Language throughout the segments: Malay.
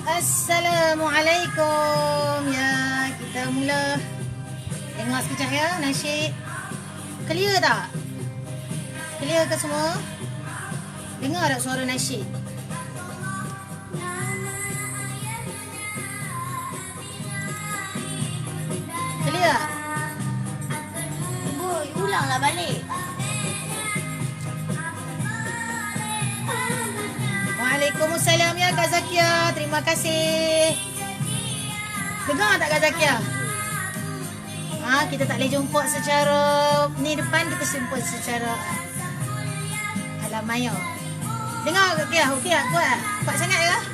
Assalamualaikum. Ya, kita mula. Tengok sekejap ya, nasyid. Clear tak? Clear ke semua? Dengar tak suara nasyid? Clear? Ibu, ulanglah balik. Waalaikumsalam ya Kak Zakia. Terima kasih. Dengar tak Kak Zakia? Kita tak boleh jumpa secara ni depan, kita jumpa secara alam maya. Dengar Kak Kia? Okey tak? Kuat? Kuat sangat ke?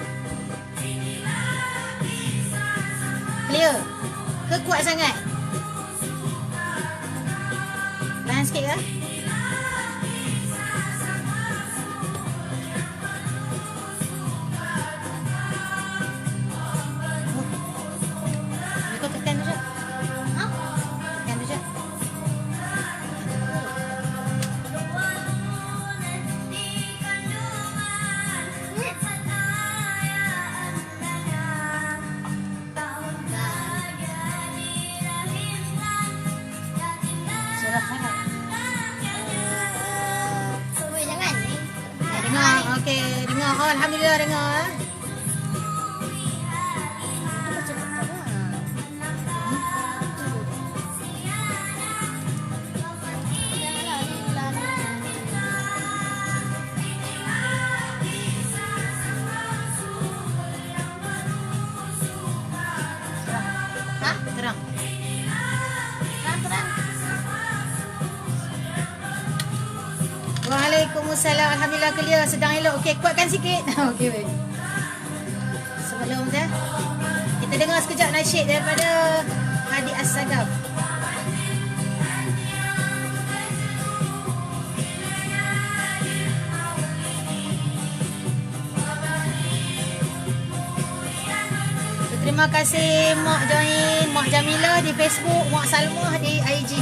Clear? Ke kuat sangat? Lahan sikit ke? Kau tekan tu je. Tekan tu je. Surah sangat. Jangan ni. Dengar. Okey, dengar. Oh, alhamdulillah dengar. Terang. Waalaikumsalam. Alhamdulillah clear. Sedang elok. Okey, kuatkan sikit. Okey, baik. Sebelum tu, kita dengar sekejap nasyid daripada Hadi As-Sagaf. Terima kasih Mak join, Mak Jamila di Facebook, Mak Salmah di IG.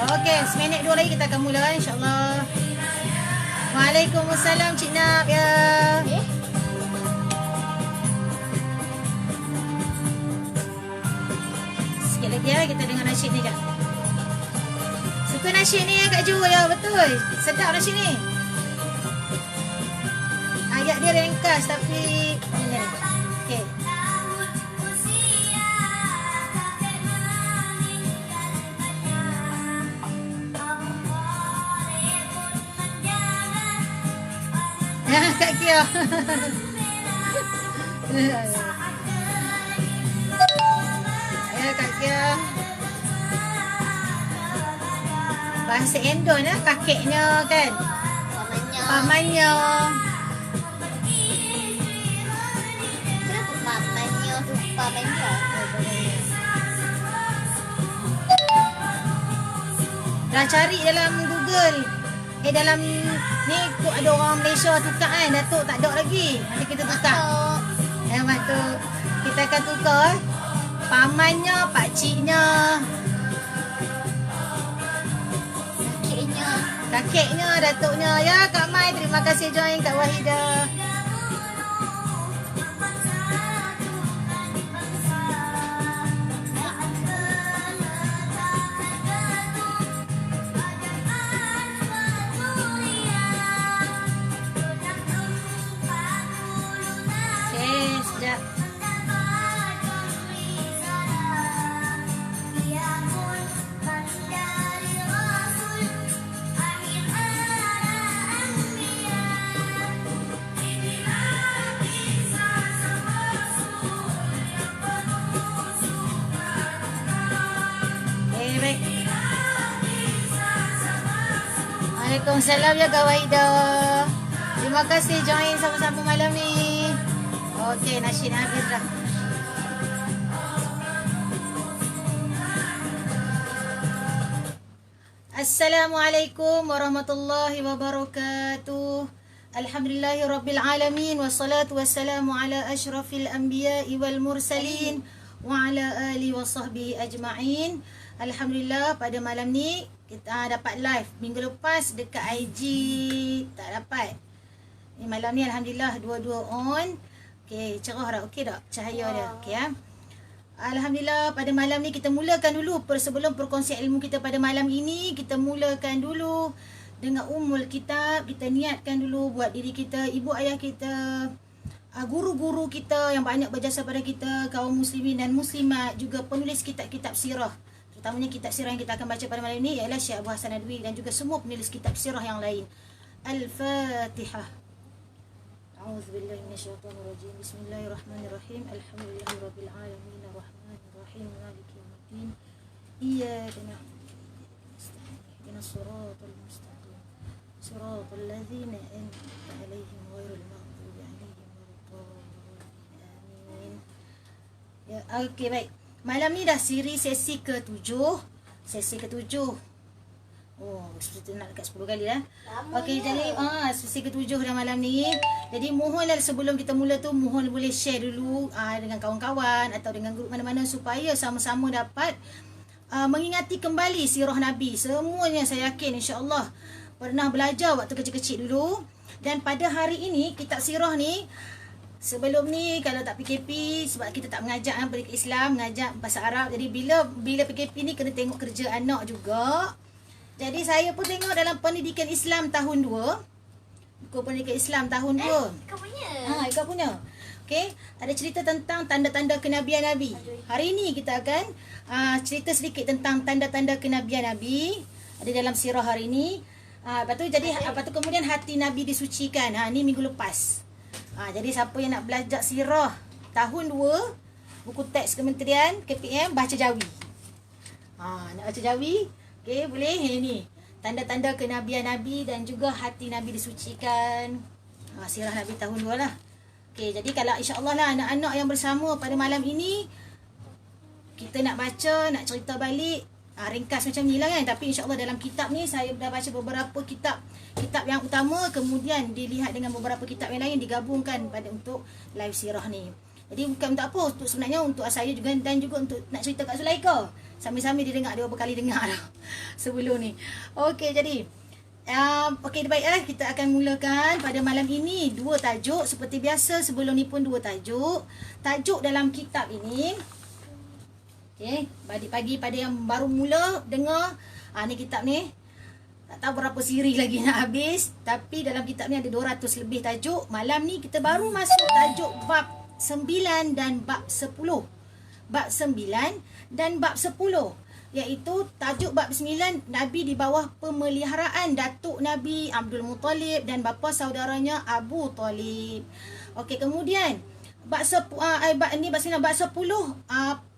Okey, seminit dua lagi kita akan mula insya-Allah. Waalaikumsalam Cik Nap ya. Sikit lagi ya, kita dengar nasyid ni jap. Suka nasyid ni Kak Ju ya, betul. Sedap nasyid ni. Ayat dia ringkas tapi okey. Kak Kia. Ya Kak Kia. Bahasa Indon lah, kakeknya kan. Pamannya. Kenapa pamannya tu pamannya? Dah cari dalam Google. Dalam ni ada orang Malaysia tukar kan. Datuk tak ada lagi. Nanti kita tukar. Mak tu kita akan tukar. Pamannya, pakciknya, kakeknya, datuknya. Ya Kak Mai, terima kasih join Kak Wahida. Sekejap. Baik. Waalaikumsalam ya Kak Wahida. Terima Terima kasih join sama-sama malam ni. Okey, nasyid habis dah. Assalamualaikum warahmatullahi wabarakatuh. Alhamdulillahirabbil alamin wassalatu wassalamu ala asyrafil anbiya'i wal mursalin wa ala alihi wa sahbihi ajma'in. Alhamdulillah pada malam ni kita dapat live. Minggu lepas dekat IG tak dapat. Ni malam ni alhamdulillah dua-dua on. Okey, cerah dah. Okey tak cahaya dia? Okey ya. Alhamdulillah pada malam ni kita mulakan dulu sebelum perkongsian ilmu kita pada malam ini, kita mulakan dulu dengan Ummul Kitab. Kita niatkan dulu buat diri kita, ibu ayah kita, guru-guru kita yang banyak berjasa pada kita, kaum muslimin dan muslimat, juga penulis kitab-kitab sirah. Terutamanya kitab sirah yang kita akan baca pada malam ini ialah Syekh Abu Hasan Nadwi dan juga semua penulis kitab sirah yang lain. Al-Fatihah. A'udzubillahi minasyaitonirrajim. Bismillahirrahmanirrahim. Alhamdulillahirabbil alamin arrahmanirrahim maliki yaumiddin. Iyyaka na'budu wa iyyaka nasta'in. Ihdinas siratal mustaqim. Siratal ladzina an'amta 'alaihim ghairil maghdubi 'alaihim waladdallin. Amin. Ya, okey baik. Malam ni dah siri sesi ke-7. Sesi ke-7. Oh, kita nak dekat 10 kali dah. Okey, jadi sesi ke-7 dah malam ni. Jadi mohonlah sebelum kita mula tu, mohon boleh share dulu dengan kawan-kawan atau dengan grup mana-mana supaya sama-sama dapat mengingati kembali sirah Nabi. Semuanya saya yakin insya-Allah pernah belajar waktu kecil-kecil dulu. Dan pada hari ini kitab sirah ni, sebelum ni kalau tak PKP, sebab kita tak mengajar pendidikan Islam, mengajar bahasa Arab. Jadi bila PKP ni kena tengok kerja anak juga. Jadi saya pun tengok dalam pendidikan Islam tahun 2. Buku pendidikan Islam tahun 2. Kau punya. Kau punya. Okey, ada cerita tentang tanda-tanda kenabian Nabi. Hari ini kita akan cerita sedikit tentang tanda-tanda kenabian Nabi. Ada dalam sirah hari ini. Lepas tu kemudian hati Nabi disucikan. Ni minggu lepas. Jadi siapa yang nak belajar sirah tahun 2, buku teks Kementerian KPM, baca Jawi. Nak baca Jawi? Okey, boleh ni. Tanda-tanda kenabian Nabi dan juga hati Nabi disucikan. Sirah Nabi tahun 2 lah. Okey, jadi kalau insya-Allah lah anak-anak yang bersama pada malam ini, kita nak baca, nak cerita balik, ringkas macam ni lah kan. Tapi insya-Allah dalam kitab ni saya dah baca beberapa kitab yang utama, kemudian dilihat dengan beberapa kitab yang lain, digabungkan pada untuk live sirah ni. Jadi bukan untuk apa, untuk sebenarnya untuk saya juga dan juga untuk nak cerita kat Zulaika. Sambil-sambil dia dengar, dia beberapa kali dengar dah sebelum ni. Okey, jadi okey, baiklah, kita akan mulakan pada malam ini 2 tajuk. Seperti biasa sebelum ni pun 2 tajuk. Tajuk dalam kitab ini, okey, pagi pada yang baru mula dengar, ni kitab ni tak tahu berapa siri lagi nak habis, tapi dalam kitab ni ada 200 lebih tajuk. Malam ni kita baru masuk tajuk bab 9 dan bab 10. Bab 9 dan bab 10, iaitu tajuk bab 9, Nabi di bawah pemeliharaan datuk Nabi Abdul Muttalib dan bapa saudaranya Abu Talib. Okey, kemudian bab 10, bab 10,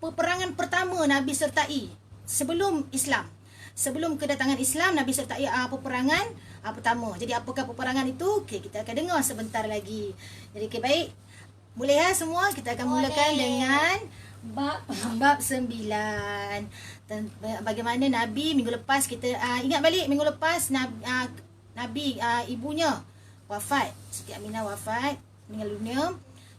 peperangan pertama Nabi sertai sebelum Islam. Sebelum kedatangan Islam, Nabi sertai peperangan pertama. Jadi apakah peperangan itu? Okey, kita akan dengar sebentar lagi. Jadi baik. Boleh semua? Kita akan mulakan dengan bab 9. Bagaimana Nabi minggu lepas kita ingat balik minggu lepas Nabi ibunya wafat, Siti Aminah wafat, meninggal dunia,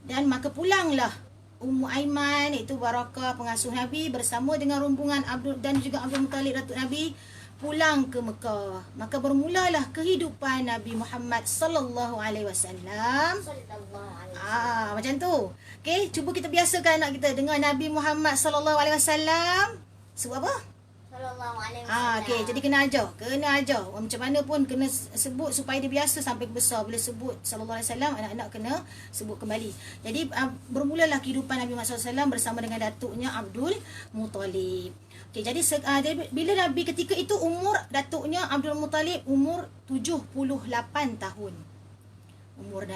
dan maka pulanglah Ummu Aiman, iaitu Barakah pengasuh Nabi, bersama dengan rombongan Abdul dan juga Abdul Muttalib datuk Nabi pulang ke Mekah. Maka bermulalah kehidupan Nabi Muhammad sallallahu alaihi wasallam. Macam tu. Okey, cuba kita biasakan anak kita dengar Nabi Muhammad sallallahu alaihi wasallam. Sebut apa? Sallallahu alaihi wasallam. Okey, jadi kena ajar. Macam mana pun kena sebut supaya dia biasa sampai besar. Bila sebut sallallahu alaihi wasallam, anak-anak kena sebut kembali. Jadi bermulalah kehidupan Nabi Muhammad sallallahu alaihi wasallam bersama dengan datuknya Abdul Muttalib. Okey, jadi bila Nabi ketika itu umur datuknya Abdul Muttalib umur 78 tahun. Umur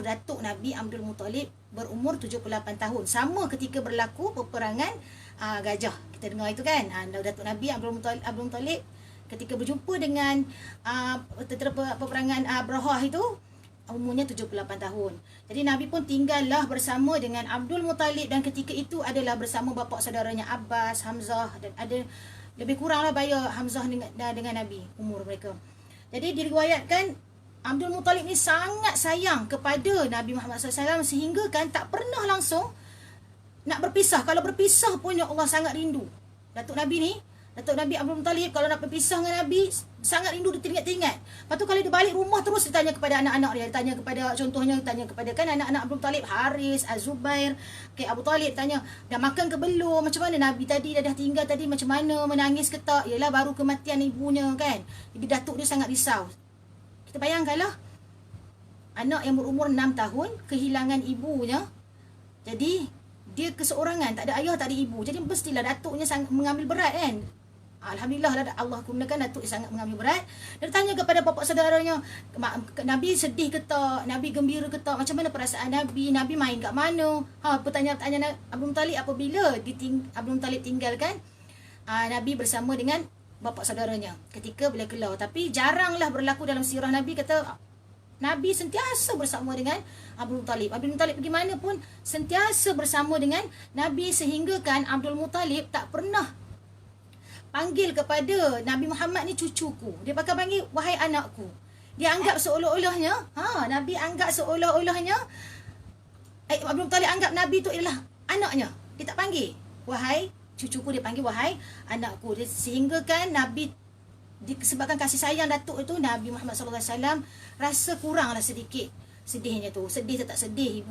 datuk Nabi Abdul Muttalib berumur 78 tahun. Sama ketika berlaku peperangan Gajah. Kita dengar itu kan. Datuk Nabi Abdul Muttalib ketika berjumpa dengan tentera peperangan Abrahah itu, umurnya 78 tahun. Jadi Nabi pun tinggallah bersama dengan Abdul Muttalib, dan ketika itu adalah bersama bapa saudaranya Abbas, Hamzah, dan ada lebih kuranglah bayar Hamzah dengan Nabi umur mereka. Jadi diriwayatkan Abdul Muttalib ni sangat sayang kepada Nabi Muhammad SAW sehingga kan tak pernah langsung nak berpisah. Kalau berpisah pun ya Allah sangat rindu. Datuk Nabi Abdul Muttalib kalau nak berpisah dengan Nabi sangat rindu, dia teringat-teringat. Lepas tu kalau dia balik rumah terus dia tanya kepada anak-anak dia. Dia tanya kepada, contohnya tanya kepada kan anak-anak Abdul Muttalib, Haris, Az-Zubair. Okay, Abu Talib tanya, dah makan ke belum? Macam mana Nabi tadi dah tinggal tadi, macam mana, menangis ke tak? Yelah baru kematian ibunya kan. Jadi datuk dia sangat risau. Kita bayangkanlah anak yang berumur 6 tahun kehilangan ibunya. Jadi dia keseorangan, tak ada ayah, tak ada ibu. Jadi mestilah datuknya sangat mengambil berat kan. Alhamdulillah Allah gunakan datuk sangat mengambil berat. Dia tanya kepada bapa saudaranya, Nabi sedih ke tak? Nabi gembira ke tak? Macam mana perasaan Nabi? Nabi main kat mana? Pertanyaan Abdul Muttalib apabila Abdul Muttalib tinggalkan Nabi bersama dengan bapa saudaranya ketika beliau keluar. Tapi jaranglah berlaku dalam sirah Nabi, kata Nabi sentiasa bersama dengan Abdul Muttalib. Abdul Muttalib pergi mana pun sentiasa bersama dengan Nabi, sehingga kan Abdul Muttalib tak pernah panggil kepada Nabi Muhammad ni cucuku. Dia pakai panggil wahai anakku. Dia anggap seolah-olahnya, Nabi anggap seolah-olahnya Abdul Muttalib anggap Nabi tu ialah anaknya. Dia tak panggil wahai cucuku, dia panggil wahai anakku. Sehingga kan Nabi disebabkan kasih sayang datuk itu, Nabi Muhammad SAW rasa kuranglah sedikit sedihnya tu. Sedih tak sedih,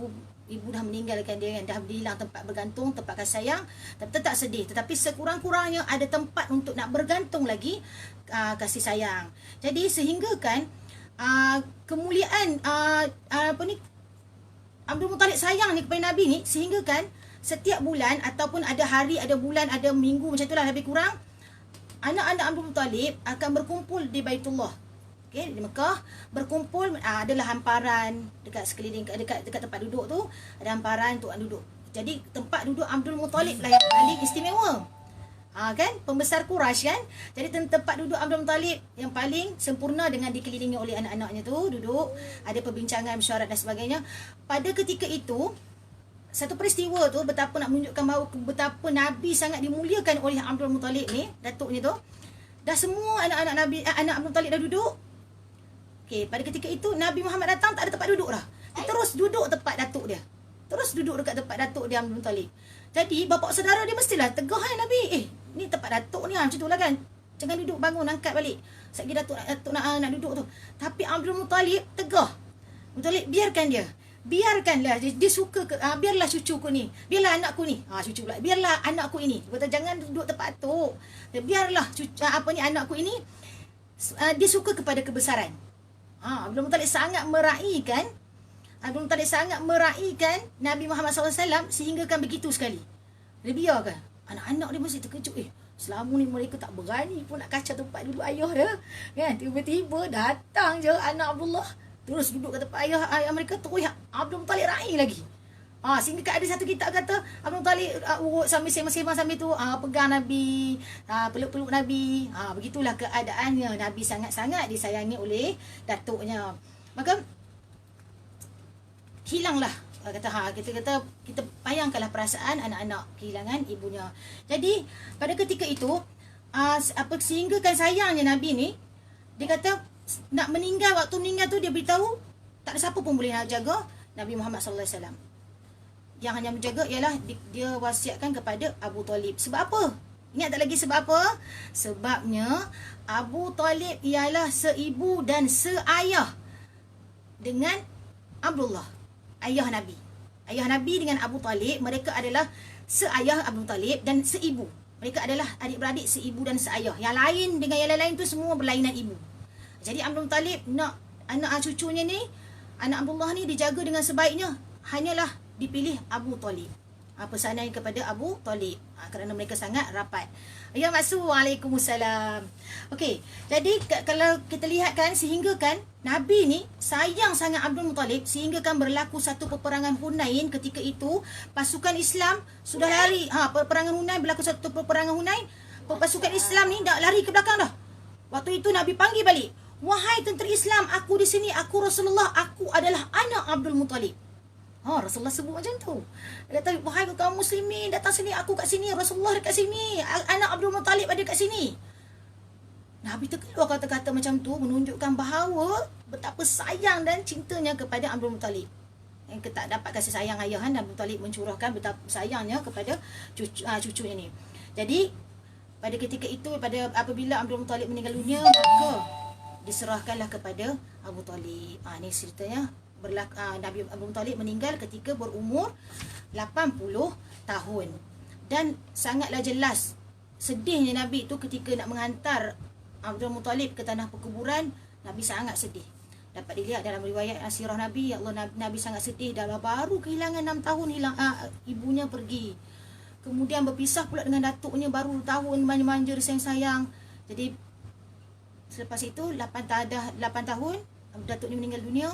ibu dah meninggalkan dia kan, dah hilang tempat bergantung, tempat kasih sayang, tapi tetap sedih. Tetapi sekurang-kurangnya ada tempat untuk nak bergantung lagi kasih sayang. Jadi sehingga kan kemuliaan Abdul Muttalib sayang ni kepada Nabi ni, sehingga kan setiap bulan ataupun ada hari, ada bulan, ada minggu macam itulah lebih kurang, anak-anak Abdul Muttalib akan berkumpul di Baitullah. Okay, di Mekah berkumpul, adalah hamparan dekat sekeliling, dekat tempat duduk tu ada hamparan untuk duduk. Jadi tempat duduk Abdul Muttalib lah yang paling istimewa. Kan, pembesar Quraisy kan. Jadi tempat duduk Abdul Muttalib yang paling sempurna dengan dikelilingi oleh anak-anaknya tu duduk, ada perbincangan, mesyuarat dan sebagainya. Pada ketika itu satu peristiwa tu betapa nak menunjukkan bahawa betapa Nabi sangat dimuliakan oleh Abdul Muttalib ni, datuknya tu. Dah semua anak-anak Nabi, anak Abdul Muttalib dah duduk. Okey, pada ketika itu Nabi Muhammad datang, tak ada tempat duduk dah. Dia terus duduk tempat datuk dia. Terus duduk dekat tempat datuk dia Abdul Muttalib. Jadi bapa saudara dia mestilah tegah kan Nabi. Ni tempat datuk ni macam itulah kan. Jangan duduk, bangun, angkat balik. Sekali datuk nak duduk tu. Tapi Abdul Muttalib tegah. Muttalib biarkan dia. Biarkanlah dia suka biarlah cucuku ni. Biarlah anakku ni. Cucu pula. Biarlah anakku ini. Kata jangan duduk tempat tu. Biarlah anakku ini dia suka kepada kebesaran. Abdul Muttalib sangat meraihkan Nabi Muhammad SAW sehingga kan begitu sekali. Dia biarkan. Anak-anak dia mesti terkejut. Selama ni mereka tak berani pun nak kacau tempat duduk ayah dia. Kan? Tiba-tiba datang je anak Abdullah. Terus duduk kat tempat ayah mereka. Terus Abdul Muttalib raih lagi. Sehingga ada satu kitab kata Abdul Muttalib urut sambil sembang-sembang sambil tu pegang Nabi, peluk-peluk Nabi. Begitulah keadaannya. Nabi sangat-sangat disayangi oleh datuknya. Maka hilanglah kita bayangkanlah perasaan anak-anak kehilangan ibunya. Jadi pada ketika itu sehingga kan sayangnya Nabi ni, dia kata nak meninggal, waktu meninggal tu dia beritahu tak ada siapa pun boleh nak jaga Nabi Muhammad SAW. Yang hanya menjaga ialah dia wasiatkan kepada Abu Talib. Sebab apa? Ingat tak lagi sebab apa? Sebabnya Abu Talib ialah seibu dan seayah dengan Abdullah, ayah Nabi. Ayah Nabi dengan Abu Talib, mereka adalah seayah Abu Talib dan seibu. Mereka adalah adik-beradik seibu dan seayah. Yang lain dengan yang lain tu semua berlainan ibu. Jadi Abdul Talib nak anak cucunya ni, anak Abdullah ni dijaga dengan sebaiknya, hanyalah dipilih Abu Talib. Pesanan kepada Abu Talib kerana mereka sangat rapat. Ya maksud Waalaikumsalam. Okey, jadi kalau kita lihat kan, sehingga kan Nabi ni sayang sangat Abdul Muttalib sehingga kan berlaku satu peperangan Hunain. Ketika itu pasukan Islam sudah lari. Peperangan Hunain, berlaku satu peperangan Hunain. Pasukan Islam ni dah lari ke belakang dah. Waktu itu Nabi panggil balik, wahai tentera Islam, aku di sini, aku Rasulullah, aku adalah anak Abdul Muttalib. Rasulullah sebut macam tu. Dia kata, wahai kaum muslimin, datang sini, aku kat sini, Rasulullah dekat sini, anak Abdul Muttalib ada kat sini. Nabi terkeluar kata-kata macam tu, menunjukkan bahawa betapa sayang dan cintanya kepada Abdul Muttalib. Yang tak dapat kasih sayang ayah, Abdul Muttalib mencurahkan betapa sayangnya kepada cucunya ni. Jadi pada ketika itu, apabila Abdul Muttalib meninggal dunia, maka diserahkanlah kepada Abu Talib. Ni ceritanya Nabi Abdul Muttalib meninggal ketika berumur 80 tahun. Dan sangatlah jelas sedihnya Nabi itu ketika nak menghantar Abdul Muttalib ke tanah perkuburan. Nabi sangat sedih. Dapat dilihat dalam riwayat sirah Nabi, ya Allah, Nabi sangat sedih, dah baru kehilangan 6 tahun ibunya pergi. Kemudian berpisah pula dengan datuknya, baru tahun manja-manja sayang-sayang. Jadi selepas itu 8 tahun datuk ni meninggal dunia,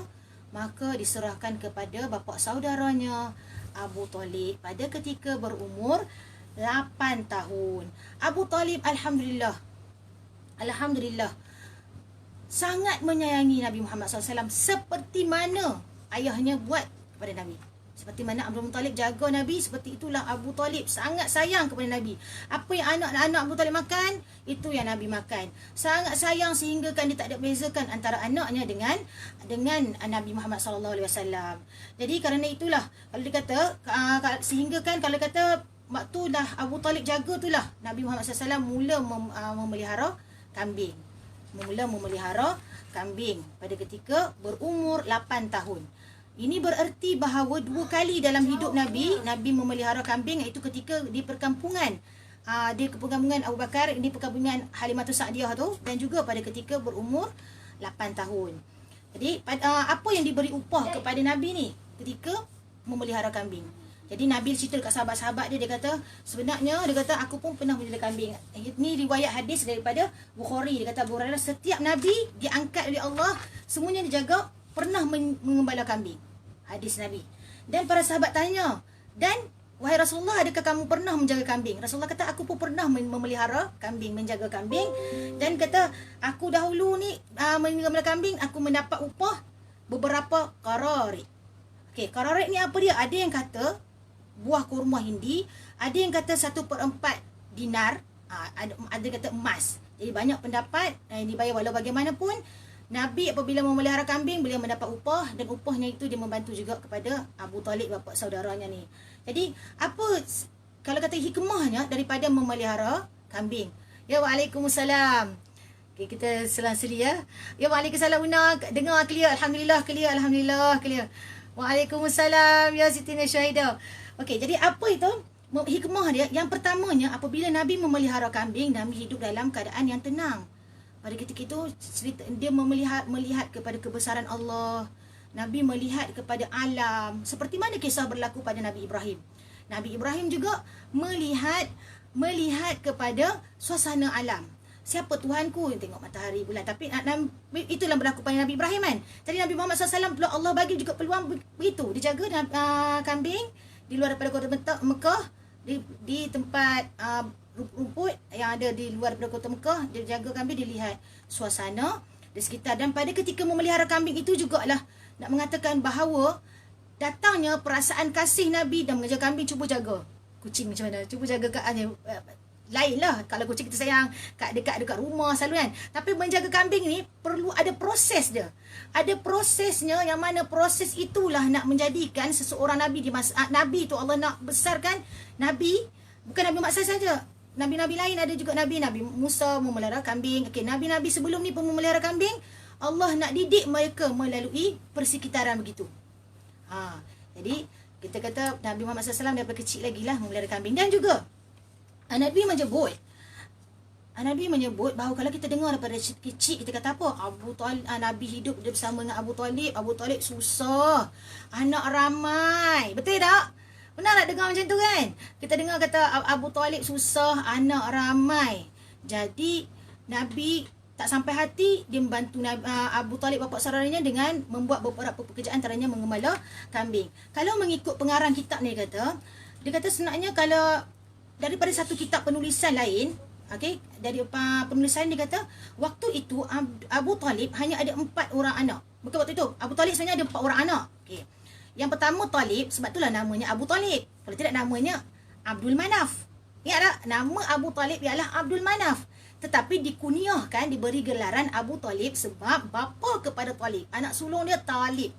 maka diserahkan kepada bapa saudaranya Abu Talib pada ketika berumur 8 tahun. Abu Talib alhamdulillah sangat menyayangi Nabi Muhammad SAW seperti mana ayahnya buat kepada Nabi. Seperti mana Abdul Muttalib jaga Nabi, seperti itulah Abu Talib sangat sayang kepada Nabi. Apa yang anak-anak Abu Talib makan, itu yang Nabi makan. Sangat sayang sehingga kan dia tak ada bezakan antara anaknya dengan Nabi Muhammad SAW. Jadi kerana itulah, kalau dia kata, sehingga kan kalau kata waktu dah Abu Talib jaga itulah Nabi Muhammad SAW mula memelihara kambing. Memelihara kambing pada ketika berumur 8 tahun. Ini bererti bahawa 2 kali dalam hidup Nabi memelihara kambing, iaitu ketika di perkampungan di perkampungan Abu Bakar, di perkampungan Halimatus Sa'diyah tu, dan juga pada ketika berumur 8 tahun. Jadi apa yang diberi upah kepada Nabi ni ketika memelihara kambing? Jadi Nabi cerita dekat sahabat-sahabat dia kata, sebenarnya dia kata aku pun pernah memelihara kambing. Ini riwayat hadis daripada Bukhari. Dia kata Abu Hurairah, setiap Nabi diangkat oleh Allah, semuanya dijaga, pernah mengembala kambing. Hadis Nabi. Dan para sahabat tanya, dan wahai Rasulullah, adakah kamu pernah menjaga kambing? Rasulullah kata, aku pun pernah memelihara kambing, menjaga kambing. Dan kata, aku dahulu ni mengembala kambing, aku mendapat upah beberapa qararit. Okey, qararit ni apa dia? Ada yang kata buah kurma Hindi, ada yang kata 1/4 dinar, ada kata emas. Jadi banyak pendapat yang dibayar. Walau bagaimanapun, Nabi apabila memelihara kambing, beliau mendapat upah, dan upahnya itu dia membantu juga kepada Abu Talib, bapa saudaranya ni. Jadi apa kalau kata hikmahnya daripada memelihara kambing? Ya, Waalaikumsalam. Okay, kita selang-seli ya. Ya, Waalaikumsalam Una, dengar clear, alhamdulillah clear. Waalaikumsalam ya Siti Nursyahida. Okey, jadi apa itu hikmah dia? Yang pertamanya, apabila Nabi memelihara kambing, Nabi hidup dalam keadaan yang tenang. Pada ketika itu dia melihat kepada kebesaran Allah. Nabi melihat kepada alam, seperti mana kisah berlaku pada Nabi Ibrahim. Nabi Ibrahim juga melihat kepada suasana alam. Siapa Tuhanku? Tengok matahari, bulan. Tapi itulah berlaku pada Nabi Ibrahim kan. Jadi Nabi Muhammad SAW pula Allah bagi juga peluang begitu. Dia jaga kambing di luar daripada kota Mekah, di tempat rumput yang ada di luar daripada kota Mekah. Dia jaga kambing, dia lihat suasana di sekitar. Dan pada ketika memelihara kambing itu jugalah nak mengatakan bahawa datangnya perasaan kasih Nabi dan mengajar kambing. Cuba jaga kucing macam mana, cuba jaga lain lah. Kalau kucing kita sayang dekat rumah selalu kan. Tapi menjaga kambing ni perlu ada proses dia. Ada prosesnya, yang mana proses itulah nak menjadikan seseorang Nabi di masa Nabi tu Allah nak besarkan Nabi. Bukan Nabi Muhammad saja. Nabi-Nabi lain ada juga Nabi Musa memelihara kambing. Okey, Nabi-Nabi sebelum ni pun memelihara kambing. Allah nak didik mereka melalui persekitaran begitu. Jadi kita kata Nabi Muhammad SAW daripada kecil lagi lah memelihara kambing. Dan juga Nabi menyebut bahawa kalau kita dengar daripada kecil, kita kata apa? Nabi hidup bersama dengan Abu Talib. Abu Talib susah, anak ramai. Betul tak? Pernah tak dengar macam tu kan? Kita dengar kata Abu Talib susah, anak ramai. Jadi Nabi tak sampai hati, dia membantu Abu Talib bapa saudaranya dengan membuat beberapa pekerjaan, antaranya mengembala kambing. Kalau mengikut pengarang kitab ni dia kata sebenarnya kalau daripada satu kitab penulisan lain, Okey, dari penulisan dia kata waktu itu Abu Talib hanya ada 4 orang anak. Bukan waktu itu, Abu Talib sebenarnya ada 4 orang anak. Okey. Yang pertama Talib, sebab itulah namanya Abu Talib. Kalau tidak namanya Abdul Manaf. Ingat tak? Nama Abu Talib ialah Abdul Manaf. Tetapi dikunyahkan, diberi gelaran Abu Talib sebab bapa kepada Talib, anak sulung dia Talib.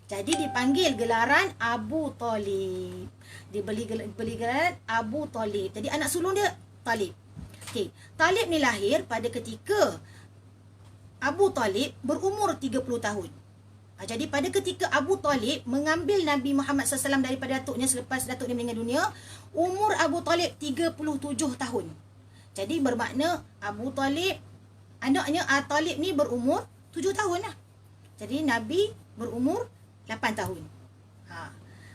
Jadi dipanggil gelaran Abu Talib. Diberi gelaran Abu Talib. Jadi anak sulung dia Talib. Okey, Talib ni lahir pada ketika Abu Talib berumur 30 tahun. Jadi pada ketika Abu Talib mengambil Nabi Muhammad SAW daripada datuknya selepas datuk dia meninggal dunia, umur Abu Talib 37 tahun. Jadi bermakna Abu Talib, anaknya Talib ni berumur 7 tahun lah. Jadi Nabi berumur 8 tahun.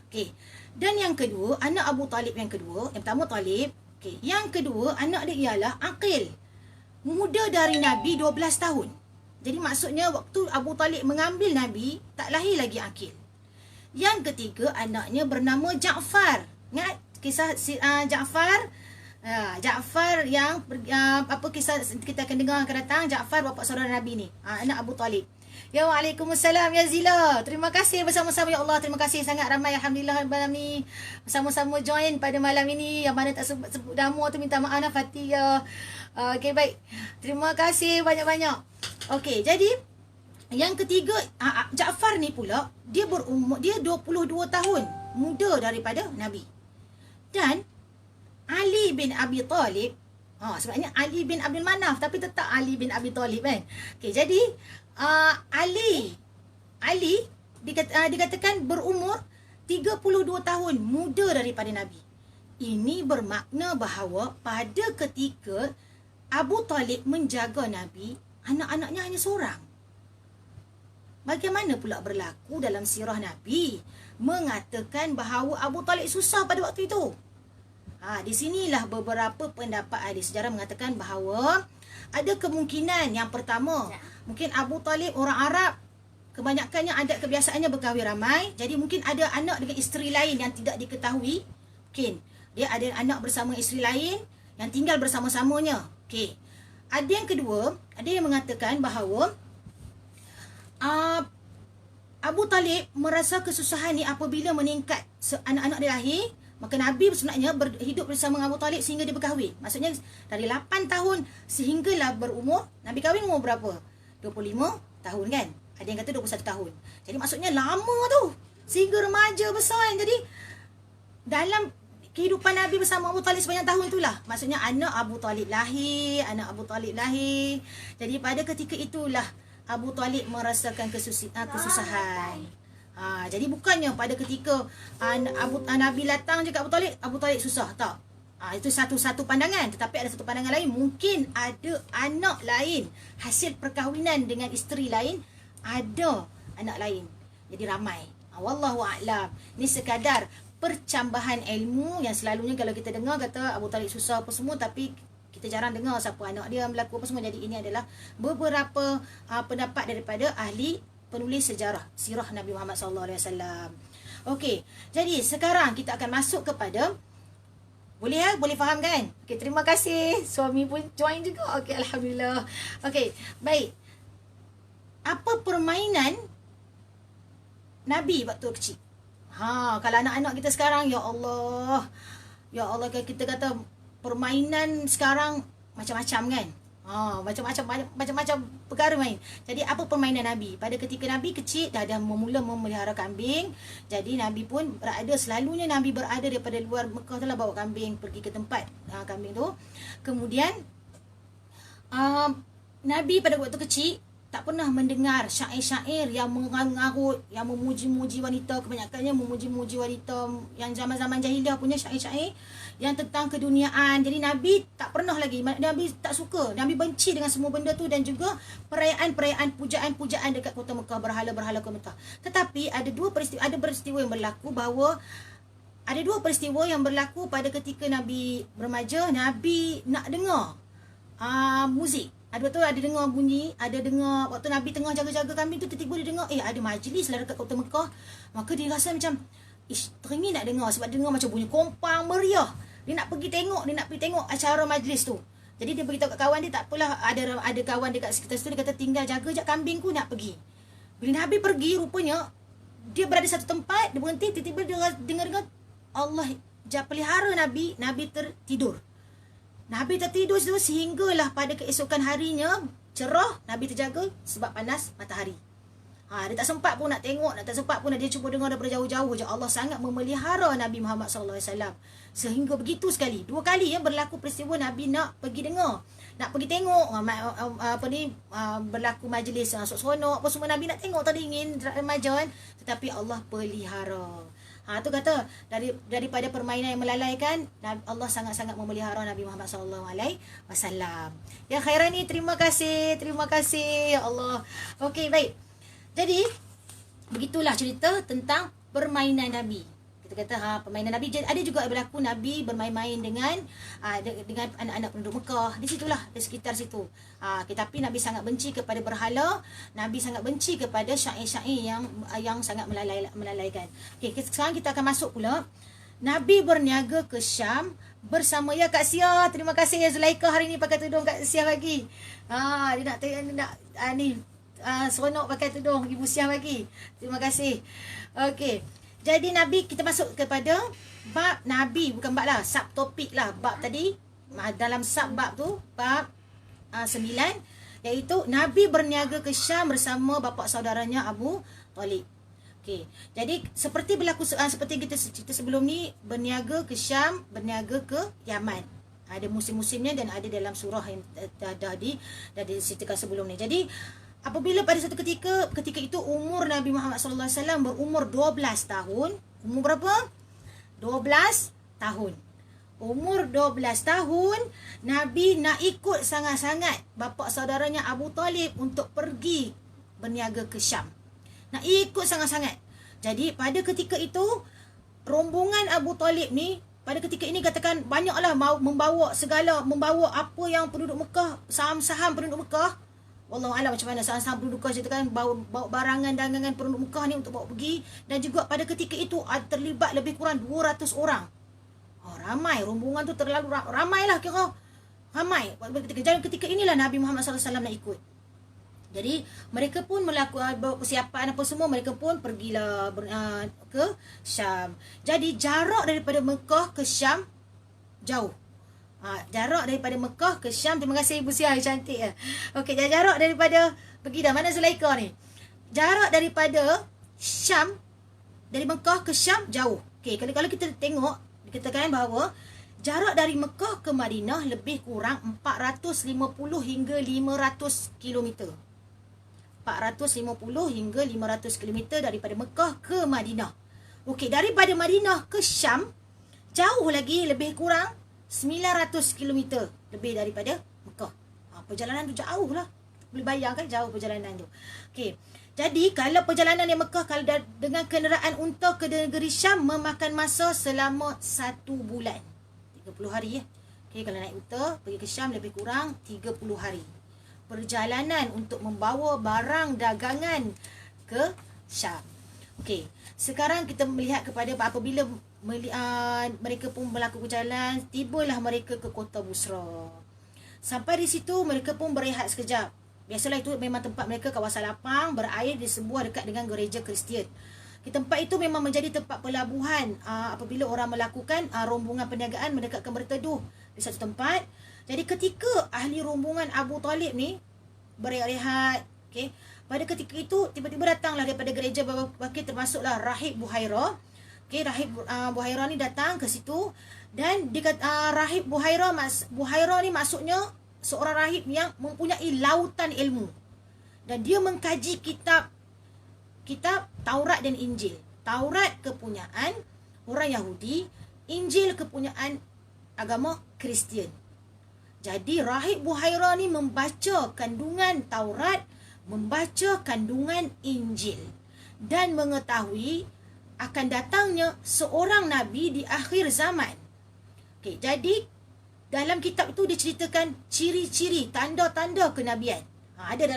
Okey. Dan yang kedua, anak Abu Talib yang kedua, yang pertama Talib. Okey, yang kedua anak dia ialah Aqil. Muda dari Nabi 12 tahun. Jadi maksudnya waktu Abu Talib mengambil Nabi, tak lahir lagi Aqil. Yang ketiga anaknya bernama Ja'far. Ingat kisah Ja'far? Ja'far yang kisah kita akan dengar akan datang. Ja'far bapa saudara Nabi ni, anak Abu Talib. Ya, waalaikumsalam ya Zila. Terima kasih bersama-sama ya Allah. Terima kasih sangat ramai, alhamdulillah malam ni bersama-sama join pada malam ini. Yang mana tak sebut nama tu minta maaf lah Fatia. Okey, baik. Terima kasih banyak-banyak. Okey, jadi yang ketiga Ja'far ni pula dia berumur 22 tahun, muda daripada Nabi. Dan Ali bin Abi Talib, sebabnya Ali bin Abdul Manaf tapi tetap Ali bin Abi Talib kan. Okey, jadi Ali dikatakan berumur 32 tahun, muda daripada Nabi. Ini bermakna bahawa pada ketika Abu Talib menjaga Nabi, anak-anaknya hanya seorang. Bagaimana pula berlaku dalam sirah Nabi mengatakan bahawa Abu Talib susah pada waktu itu? Di sinilah beberapa pendapat ahli sejarah mengatakan bahawa ada kemungkinan. Yang pertama, mungkin Abu Talib orang Arab, kebanyakannya adat kebiasaannya berkahwin ramai. Jadi mungkin ada anak dengan isteri lain yang tidak diketahui. Mungkin dia ada anak bersama isteri lain yang tinggal bersama-samanya. Okey. Ada yang kedua, ada yang mengatakan bahawa Abu Talib merasa kesusahan ni apabila meningkat anak-anak dia lahir. Maka Nabi sebenarnya hidup bersama Abu Talib sehingga dia berkahwin. Maksudnya dari 8 tahun sehinggalah berumur. Nabi kahwin umur berapa? 25 tahun kan? Ada yang kata 21 tahun. Jadi maksudnya lama tu. Sehingga remaja besar kan? Jadi dalam kehidupan Nabi bersama Abu Talib sepanjang tahun itulah. Maksudnya anak Abu Talib lahir. Jadi pada ketika itulah Abu Talib merasakan kesusahan. Jadi bukannya pada ketika Nabi datang je kat Abu Talib susah, tak. Itu satu pandangan. Tetapi ada satu pandangan lain, mungkin ada anak lain hasil perkahwinan dengan isteri lain, ada anak lain. Jadi ramai. Wallahu a'lam. Ini sekadar percambahan ilmu yang selalunya kalau kita dengar kata Abu Talib susah apa semua, tapi kita jarang dengar siapa anak dia berlaku apa semua. Jadi ini adalah beberapa pendapat daripada ahli penulis sejarah sirah Nabi Muhammad SAW. Okey, jadi sekarang kita akan masuk kepada, boleh boleh faham kan? Okey, terima kasih. Suami pun join juga. Okey, alhamdulillah. Okey, baik. Apa permainan Nabi waktu kecil? Kalau anak-anak kita sekarang, ya Allah, kalau kita kata permainan sekarang macam-macam kan? Macam-macam perkara main. Jadi apa permainan Nabi? Pada ketika Nabi kecil dah mula memelihara kambing. Jadi Nabi pun selalunya Nabi berada daripada luar Mekah telah bawa kambing pergi ke tempat kambing tu. Kemudian Nabi pada waktu kecil tak pernah mendengar syair-syair yang mengarut, yang memuji-muji wanita. Kebanyakannya memuji-muji wanita yang zaman-zaman jahiliah punya syair-syair yang tentang keduniaan. Jadi Nabi tak pernah lagi, Nabi tak suka, Nabi benci dengan semua benda tu. Dan juga perayaan-perayaan, pujaan-pujaan dekat kota Mekah, berhala-berhala kota Mekah. Tetapi ada dua peristiwa yang berlaku, bahawa ada dua peristiwa yang berlaku pada ketika Nabi remaja. Nabi nak dengar muzik. Ada dengar bunyi, ada dengar waktu Nabi tengah jaga-jaga kambing tu, tiba-tiba dia dengar ada majlis lah dekat kota Mekah. Maka dia rasa macam teringin nak dengar, sebab dengar macam bunyi kompang meriah. Dia nak pergi tengok acara majlis tu. Jadi dia beritahu kat kawan dia, tak apalah, ada kawan dekat sekitar situ, dia kata tinggal jaga je kambingku, nak pergi. Bila Nabi pergi, rupanya dia berada satu tempat, dia berhenti, tiba-tiba dia dengar Allah pelihara Nabi tertidur. Nabi tertidur situ sehinggalah pada keesokan harinya cerah, Nabi terjaga sebab panas matahari. Dia tak sempat pun nak tengok, tak sempat pun dia cuba dengar daripada jauh-jauh je. Allah sangat memelihara Nabi Muhammad SAW. Sehingga begitu sekali. 2 kali berlaku peristiwa Nabi nak pergi dengar, nak pergi tengok berlaku majlis seronok apa semua, Nabi nak tengok, tadi ingin remaja kan, tetapi Allah pelihara. Tu kata daripada permainan yang melalaikan, Allah sangat-sangat memelihara Nabi Muhammad SAW. Ya Khairani, terima kasih ya Allah. Okey, baik. Jadi begitulah cerita tentang permainan Nabi. Kita kata permainan Nabi. Ada juga berlaku Nabi bermain-main dengan anak-anak penduduk Mekah. Di situlah, di sekitar situ. Tetapi Nabi sangat benci kepada berhala. Nabi sangat benci kepada syair-syair yang sangat melalaikan. Okey, sekarang kita akan masuk pula. Nabi berniaga ke Syam bersama Kak Sia. Terima kasih ya Zulaikha hari ni pakai tudung Kak Sia bagi. Dia nak seronok pakai tudung Ibu Sia bagi. Terima kasih. Okey. Jadi Nabi, kita masuk kepada bab Nabi, bukan bab lah, subtopik lah bab tadi. Dalam sub bab tu, bab 9, iaitu Nabi berniaga ke Syam bersama bapa saudaranya Abu Talib. Okey. Jadi seperti berlaku seperti kita cerita sebelum ni, berniaga ke Syam, berniaga ke Yaman. Ada musim-musimnya dan ada dalam surah yang dah diceritakan sebelum ni. Jadi apabila pada satu ketika itu umur Nabi Muhammad SAW berumur 12 tahun. Umur berapa? 12 tahun. Umur 12 tahun, Nabi nak ikut sangat-sangat bapa saudaranya Abu Talib untuk pergi berniaga ke Syam. Nak ikut sangat-sangat. Jadi pada ketika itu, rombongan Abu Talib ni, pada ketika ini katakan banyaklah membawa apa yang penduduk Mekah, saham-saham penduduk Mekah. Wallahualam macam mana saham-saham penduduk Mekah ceritakan, bawa barangan dagangan penduduk Mekah ni untuk bawa pergi. Dan juga pada ketika itu terlibat lebih kurang 200 orang. Ramai, rombongan tu terlalu ramai lah kira. Ramai. Dan ketika inilah Nabi Muhammad SAW nak ikut. Jadi mereka pun melakukan persiapan apa semua, mereka pun pergilah ke Syam. Jadi jarak daripada Mekah ke Syam jauh. Jarak daripada Mekah ke Syam. Terima kasih Ibu Sia, cantik ya. Okey, jarak daripada, pergi dah, mana Zulaikha ni? Jarak daripada Syam, dari Mekah ke Syam jauh. Okey, kalau kita tengok, dikatakan bahawa jarak dari Mekah ke Madinah lebih kurang 450 hingga 500 km. 450 hingga 500 km daripada Mekah ke Madinah. Okey, daripada Madinah ke Syam jauh lagi, lebih kurang 900 km lebih daripada Mekah. Perjalanan tu jauh lah. Boleh bayangkan jauh perjalanan tu. Okey. Jadi kalau perjalanan di Mekah, kalau dengan kenderaan unta ke negeri Syam, memakan masa selama 1 bulan. 30 hari ya. Okey, kalau naik unta pergi ke Syam lebih kurang 30 hari. Perjalanan untuk membawa barang dagangan ke Syam. Okey. Sekarang kita melihat kepada apabila mereka pun berlaku berjalan, tibalah mereka ke kota Busra. Sampai di situ mereka pun berehat sekejap. Biasalah itu memang tempat mereka, kawasan lapang berair di sebuah dekat dengan gereja Kristian. Tempat itu memang menjadi tempat pelabuhan apabila orang melakukan rombongan perniagaan mendekatkan berteduh di satu tempat. Jadi ketika ahli rombongan Abu Talib ni berehat, okey, pada ketika itu tiba-tiba datanglah daripada gereja Bakir, termasuklah Rahib Buhaira. Okey, Rahib Buhaira ni datang ke situ dan Rahib Buhaira ni maksudnya seorang rahib yang mempunyai lautan ilmu. Dan dia mengkaji kitab Taurat dan Injil. Taurat kepunyaan orang Yahudi, Injil kepunyaan agama Kristian. Jadi Rahib Buhaira ni membaca kandungan Taurat, membaca kandungan Injil dan mengetahui akan datangnya seorang Nabi di akhir zaman. Okey, jadi dalam kitab itu diceritakan ciri-ciri, tanda-tanda kenabian. Ada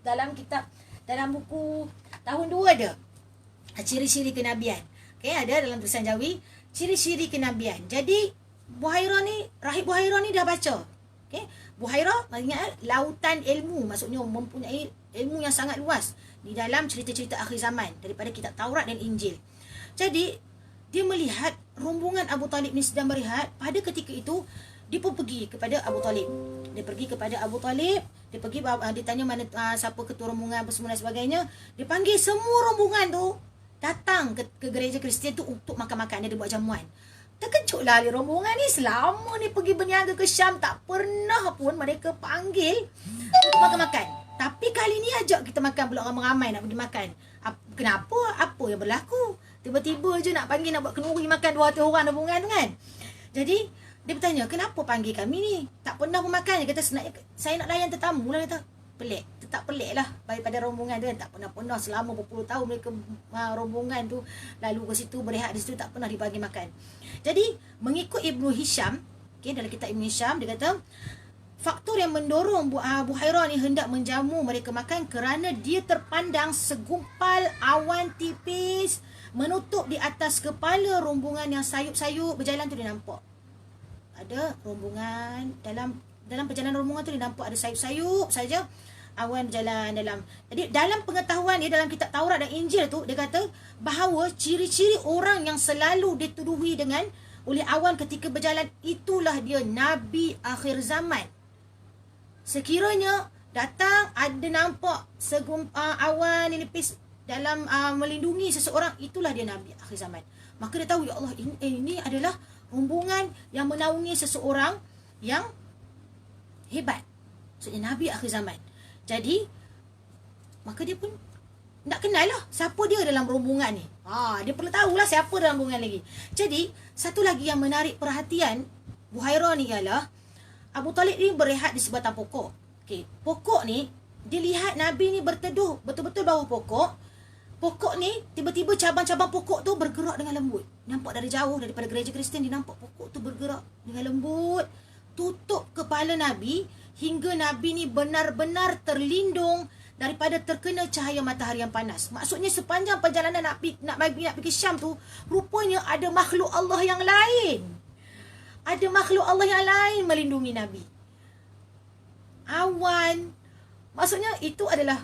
dalam kitab, dalam buku tahun 2 ada ciri-ciri kenabian. Okey, ada dalam tulisan Jawi ciri-ciri kenabian. Jadi Rahib Buhaira ni dah baca. Okey, Buhairah ingat lautan ilmu, maksudnya mempunyai ilmu yang sangat luas di dalam cerita-cerita akhir zaman daripada kitab Taurat dan Injil. Jadi dia melihat rombongan Abu Talib ni sedang berehat. Pada ketika itu dia pun pergi kepada Abu Talib. Dia pergi kepada Abu Talib, dia pergi dia tanya mana siapa ketua rombongan apa semua dan sebagainya. Dia panggil semua rombongan tu datang ke gereja Kristian tu untuk makan-makan. Dia buat jamuan. Terkejutlah ahli rombongan ni, selama ni pergi berniaga ke Syam tak pernah pun mereka panggil untuk makan-makan. Tapi kali ni ajak kita makan pula, ramai-ramai nak pergi makan. Kenapa? Apa yang berlaku? Tiba-tiba je nak panggil, nak buat kenduri makan 200 orang rombongan tu kan. Jadi dia bertanya, kenapa panggil kami ni? Tak pernah pun makan. Dia kata, saya nak layan tetamu lah. Dia kata, pelik. Tetap pelik lah daripada rombongan tu kan. Tak pernah selama berpuluh tahun mereka rombongan tu lalu ke situ, berehat di situ, tak pernah dibagi makan. Jadi mengikut Ibnu Hisham, okay, dalam kitab Ibnu Hisham, dia kata faktor yang mendorong Buhairah ni hendak menjamu mereka makan kerana dia terpandang segumpal awan tipis menutup di atas kepala rombongan yang sayup-sayup berjalan tu. Dia nampak ada rombongan dalam perjalanan rombongan tu, dia nampak ada sayup-sayup saja awan berjalan dalam. Jadi dalam pengetahuan dia dalam kitab Taurat dan Injil tu, dia kata bahawa ciri-ciri orang yang selalu dituduhi dengan oleh awan ketika berjalan, itulah dia Nabi akhir zaman. Sekiranya datang ada nampak awan nipis dalam melindungi seseorang, itulah dia Nabi akhir zaman. Maka dia tahu, ya Allah, ini adalah rombongan yang menaungi seseorang yang hebat, maksudnya Nabi akhir zaman. Jadi maka dia pun nak kenal lah siapa dia dalam rombongan ni. Dia perlu tahulah siapa dalam rombongan lagi. Jadi satu lagi yang menarik perhatian Buhairah ni ialah Abu Talib ni berehat di sebatang pokok. Okey, pokok ni dia lihat Nabi ni berteduh betul-betul bawah pokok. Pokok ni tiba-tiba cabang-cabang pokok tu bergerak dengan lembut. Nampak dari jauh daripada gereja Kristian, dia nampak pokok tu bergerak dengan lembut, tutup kepala Nabi hingga Nabi ni benar-benar terlindung daripada terkena cahaya matahari yang panas. Maksudnya sepanjang perjalanan nak pergi Syam tu, rupanya ada makhluk Allah yang lain. Ada makhluk Allah yang lain melindungi Nabi. Awan. Maksudnya itu adalah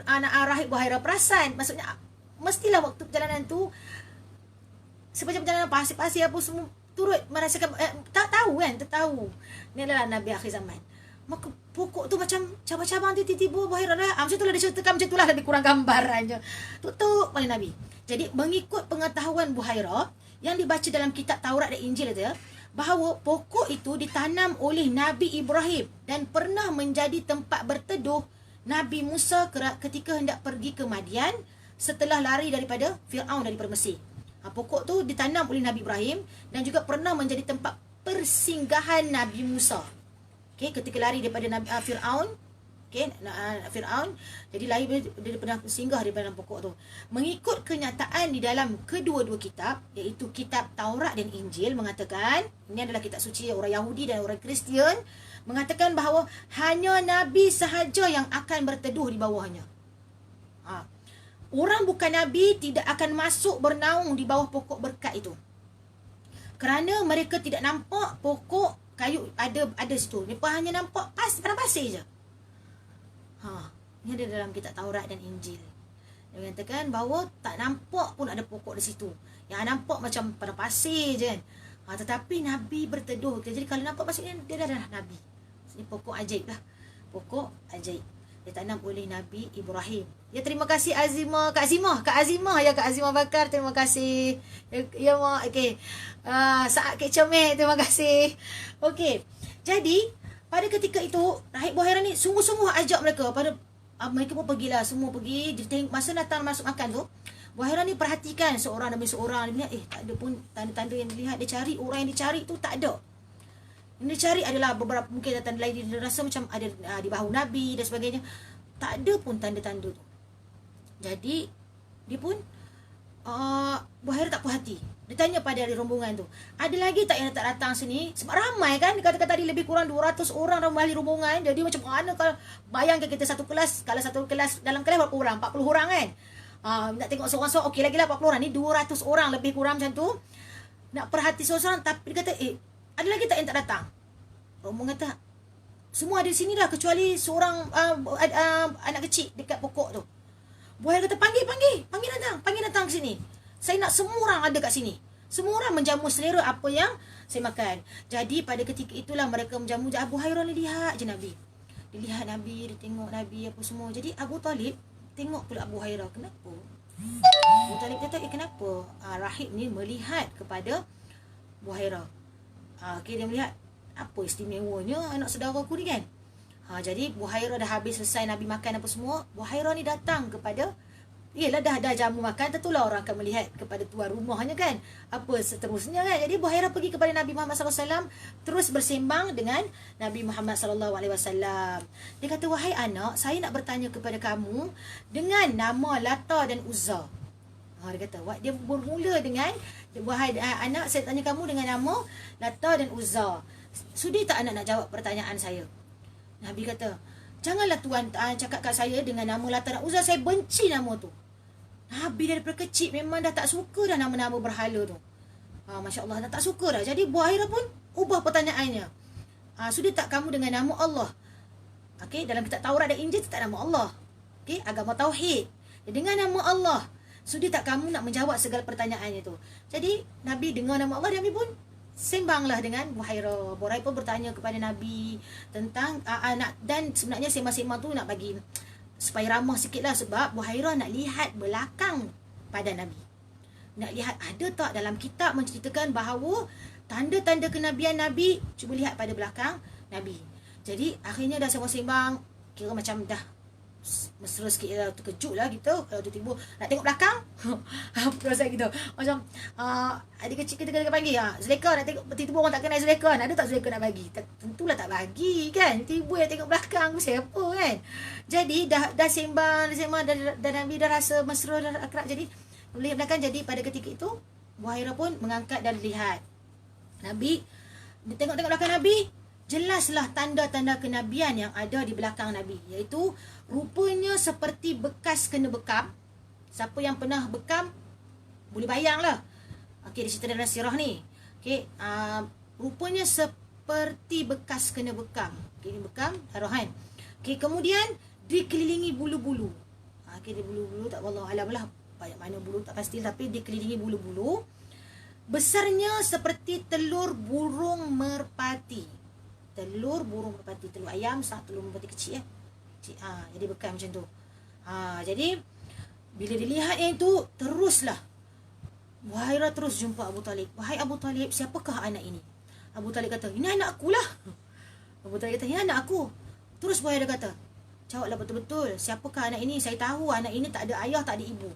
anak rahib Buhairah perasan. Maksudnya mestilah waktu perjalanan tu, sepanjang perjalanan pasir-pasir apa semua turut merasakan, tak tahu kan, tertahu ni adalah Nabi akhir zaman. Maka pokok tu macam cabang-cabang tiba-tiba Buhairah dah macam itulah dia ceritakan, macam itulah lebih kurang gambaran je. Tutup oleh Nabi. Jadi mengikut pengetahuan Buhairah yang dibaca dalam kitab Taurat dan Injil dia, bahawa pokok itu ditanam oleh Nabi Ibrahim dan pernah menjadi tempat berteduh Nabi Musa ketika hendak pergi ke Madian setelah lari daripada Fir'aun daripada Mesir. Pokok tu ditanam oleh Nabi Ibrahim dan juga pernah menjadi tempat persinggahan Nabi Musa. Okay, ketika lari daripada Fir'aun, Fir'aun, jadi lari dia pernah singgah di dalam pokok tu. Mengikut kenyataan di dalam kedua-dua kitab, iaitu kitab Taurat dan Injil, mengatakan, ini adalah kitab suci orang Yahudi dan orang Kristian, mengatakan bahawa hanya Nabi sahaja yang akan berteduh di bawahnya. Orang bukan Nabi tidak akan masuk bernaung di bawah pokok berkat itu, kerana mereka tidak nampak pokok kayu ada situ. Mereka hanya nampak padang pasir je. Ini ada dalam kitab Taurat dan Injil. Dia mengatakan bahawa tak nampak pun ada pokok di situ. Yang nampak macam padang pasir je kan. Tetapi Nabi berteduh. Jadi kalau nampak maksudnya dia adalah Nabi. Ini pokok ajaib lah. Pokok ajaib. Ditanam oleh Nabi Ibrahim. Ya, terima kasih Azimah. Kak Azimah Bakar, terima kasih. Ya mak. Okey. Saat Kek Comel, terima kasih. Okey. Jadi pada ketika itu rahib Buhairah ni sungguh-sungguh ajak mereka. Mereka pun pergilah, semua pergi. Masa datang masuk makan tu, Buhairah ni perhatikan seorang demi seorang. Dia lihat, tak ada pun tanda-tanda yang dilihat. Dia cari, orang yang dicari tu tak ada. Yang dicari adalah beberapa mungkin tanda lain. Dia rasa macam ada di bahu Nabi dan sebagainya. Tak ada pun tanda-tanda tu. Jadi dia pun Buhairah tak puas hati. Dia tanya pada ahli rombongan tu, ada lagi tak yang tak datang sini? Sebab ramai kan, dia kata tadi lebih kurang 200 orang dalam ahli rombongan. Jadi macam mana kalau bayangkan kita satu kelas, kalau satu kelas, dalam kelas berapa orang? 40 orang kan. Nak tengok seorang-seorang, okey lagi lah 40 orang. Ni 200 orang lebih kurang macam tu. Nak perhati seorang-seorang, tapi dia kata, ada lagi tak yang tak datang? Rombongan kata, Semua ada di sini dah kecuali seorang anak kecil dekat pokok tu. Buaya kata, panggil datang ke sini. Saya nak semua orang ada kat sini. Semua orang menjamu selera apa yang saya makan. Jadi pada ketika itulah mereka menjamu. Abu Hurairah ni lihat je Nabi. Dia lihat Nabi, dia tengok Nabi apa semua. Jadi Abu Talib tengok pula Abu Hurairah. Kenapa? Abu Talib kata, kenapa? Rahib ni melihat kepada Abu Hurairah. Okay, dia melihat apa istimewanya anak saudara aku ni kan. Jadi Abu Hurairah dah habis selesai Nabi makan apa semua. Abu Hurairah ni datang kepada, yelah dah jamu makan, tentulah orang akan melihat kepada tuan rumahnya kan, apa seterusnya kan. Jadi Abu Hurairah pergi kepada Nabi Muhammad SAW, terus bersembang dengan Nabi Muhammad SAW. Dia kata, wahai anak, saya nak bertanya kepada kamu dengan nama Lata dan Uzza. Dia kata, dia bermula dengan, wahai anak, saya tanya kamu dengan nama Lata dan Uzza. Sudi tak anak nak jawab pertanyaan saya? Nabi kata, janganlah tuan cakap kat saya dengan nama Lata dan Uzza, saya benci nama tu. Nabi daripada kecil memang dah tak suka dah nama-nama berhala tu. Masya Allah, dah tak suka dah. Jadi Abu Hurairah pun ubah pertanyaannya. Sudi tak kamu dengan nama Allah? Okay, dalam kitab Taurat dan Injil tak nama Allah. Okay, agama Tauhid. Dengan nama Allah, sudi tak kamu nak menjawab segala pertanyaannya tu? Jadi Nabi dengar nama Allah, Nabi pun sembanglah dengan Abu Hurairah. Abu Hurairah pun bertanya kepada Nabi tentang dan sebenarnya sembang-sembang tu nak bagi supaya ramah sikit lah, sebab Abu Hurairah nak lihat belakang pada Nabi. Nak lihat ada tak dalam kitab menceritakan bahawa tanda-tanda kenabian Nabi. Cuba lihat pada belakang Nabi. Jadi akhirnya dah sembang-sembang, kira macam dah mesra sikit lah, terkejut lah gitu. Kalau tiba-tiba nak tengok belakang, perasaan gitu. Macam adik kecil kita kena panggil, Zulaikha nak tengok, tiba-tiba orang tak kenal Zulaikha, ada tak Zulaikha nak bagi? Tentulah tak bagi kan. Tiba-tiba nak tengok belakang, siapa kan. Jadi dah sembang dan Nabi dah rasa mesra, dah akrab. Jadi melihat belakang. Jadi pada ketika itu Abu Hurairah pun mengangkat dan lihat Nabi. Dia tengok-tengok belakang Nabi, jelaslah tanda-tanda kenabian yang ada di belakang Nabi. Iaitu rupanya seperti bekas kena bekam. Siapa yang pernah bekam boleh bayang lah. Okey, dia cerita dalam sirah ni. Okey, rupanya seperti bekas kena bekam. Okey, ini bekam darah kan. Okey, kemudian dikelilingi bulu-bulu. Okey, dia bulu-bulu tak, wallahualam lah banyak mana bulu tak pasti, tapi dikelilingi bulu-bulu. Besarnya seperti telur burung merpati. Telur burung merpati, telur ayam, telur merpati kecil jadi bekam macam tu. Jadi bila dilihat yang itu, teruslah Abu Hurairah terus jumpa Abu Talib. Wahai Abu Talib, siapakah anak ini? Abu Talib kata, ini anak aku lah. Abu Talib kata, ini anak aku. Terus Abu Hurairah kata, jawablah betul-betul, siapakah anak ini? Saya tahu anak ini tak ada ayah, tak ada ibu.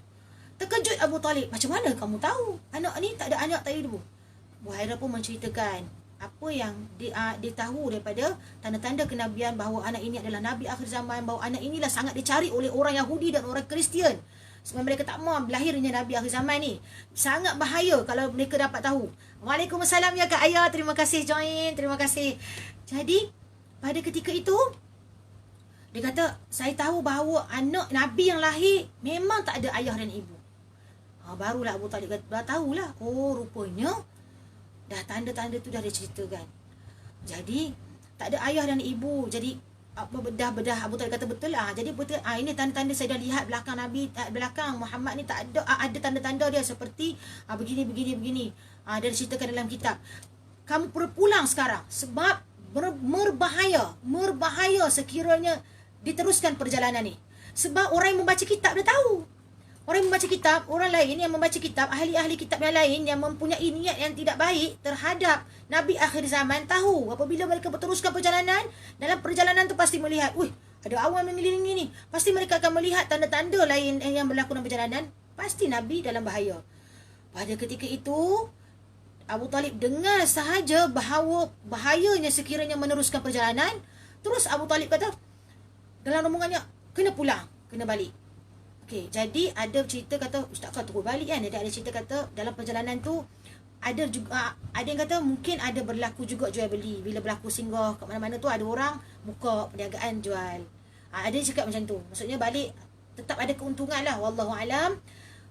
Terkejut Abu Talib, macam mana kamu tahu anak ni tak ada anak, tak ada ibu? Abu Hurairah pun menceritakan apa yang dia tahu daripada tanda-tanda kenabian, bahawa anak ini adalah Nabi akhir zaman, bahawa anak inilah sangat dicari oleh orang Yahudi dan orang Kristian. Sebab mereka tak mahu lahirnya Nabi akhir zaman ni. Sangat bahaya kalau mereka dapat tahu. Waalaikumsalam ya Kak Ayah, terima kasih join, terima kasih. Jadi pada ketika itu dia kata, saya tahu bahawa anak Nabi yang lahir memang tak ada ayah dan ibu. Barulah Abu Talib kata, dah tahulah. Oh, rupanya dah tanda-tanda tu dah diceritakan. Jadi tak ada ayah dan ibu. Jadi bedah Abu Talib kata betul lah. Jadi betul, ini tanda-tanda saya dah lihat belakang Nabi, belakang Muhammad ni tak ada tanda-tanda dia seperti begini. Dia diceritakan dalam kitab. Kamu perlu pulang sekarang sebab berbahaya sekiranya diteruskan perjalanan ni. Sebab orang yang membaca kitab dia tahu. Orang yang membaca kitab, orang lain yang membaca kitab, ahli-ahli kitab yang lain yang mempunyai niat yang tidak baik terhadap Nabi akhir zaman, tahu apabila mereka berteruskan perjalanan, dalam perjalanan tu pasti melihat, ada awan mengelilingi ni. Pasti mereka akan melihat tanda-tanda lain yang berlaku dalam perjalanan. Pasti Nabi dalam bahaya. Pada ketika itu, Abu Talib dengar sahaja bahawa bahayanya sekiranya meneruskan perjalanan. Terus Abu Talib kata dalam rombongannya, kena pulang, kena balik. Okey, jadi ada cerita kata ustaz kau terus balik kan. Ada cerita kata dalam perjalanan tu ada juga, ada yang kata mungkin ada berlaku juga jual beli. Bila berlaku singgah kat mana-mana tu ada orang buka perniagaan jual. Ada yang cakap macam tu. Maksudnya balik tetap ada keuntungan lah. Wallahu alam.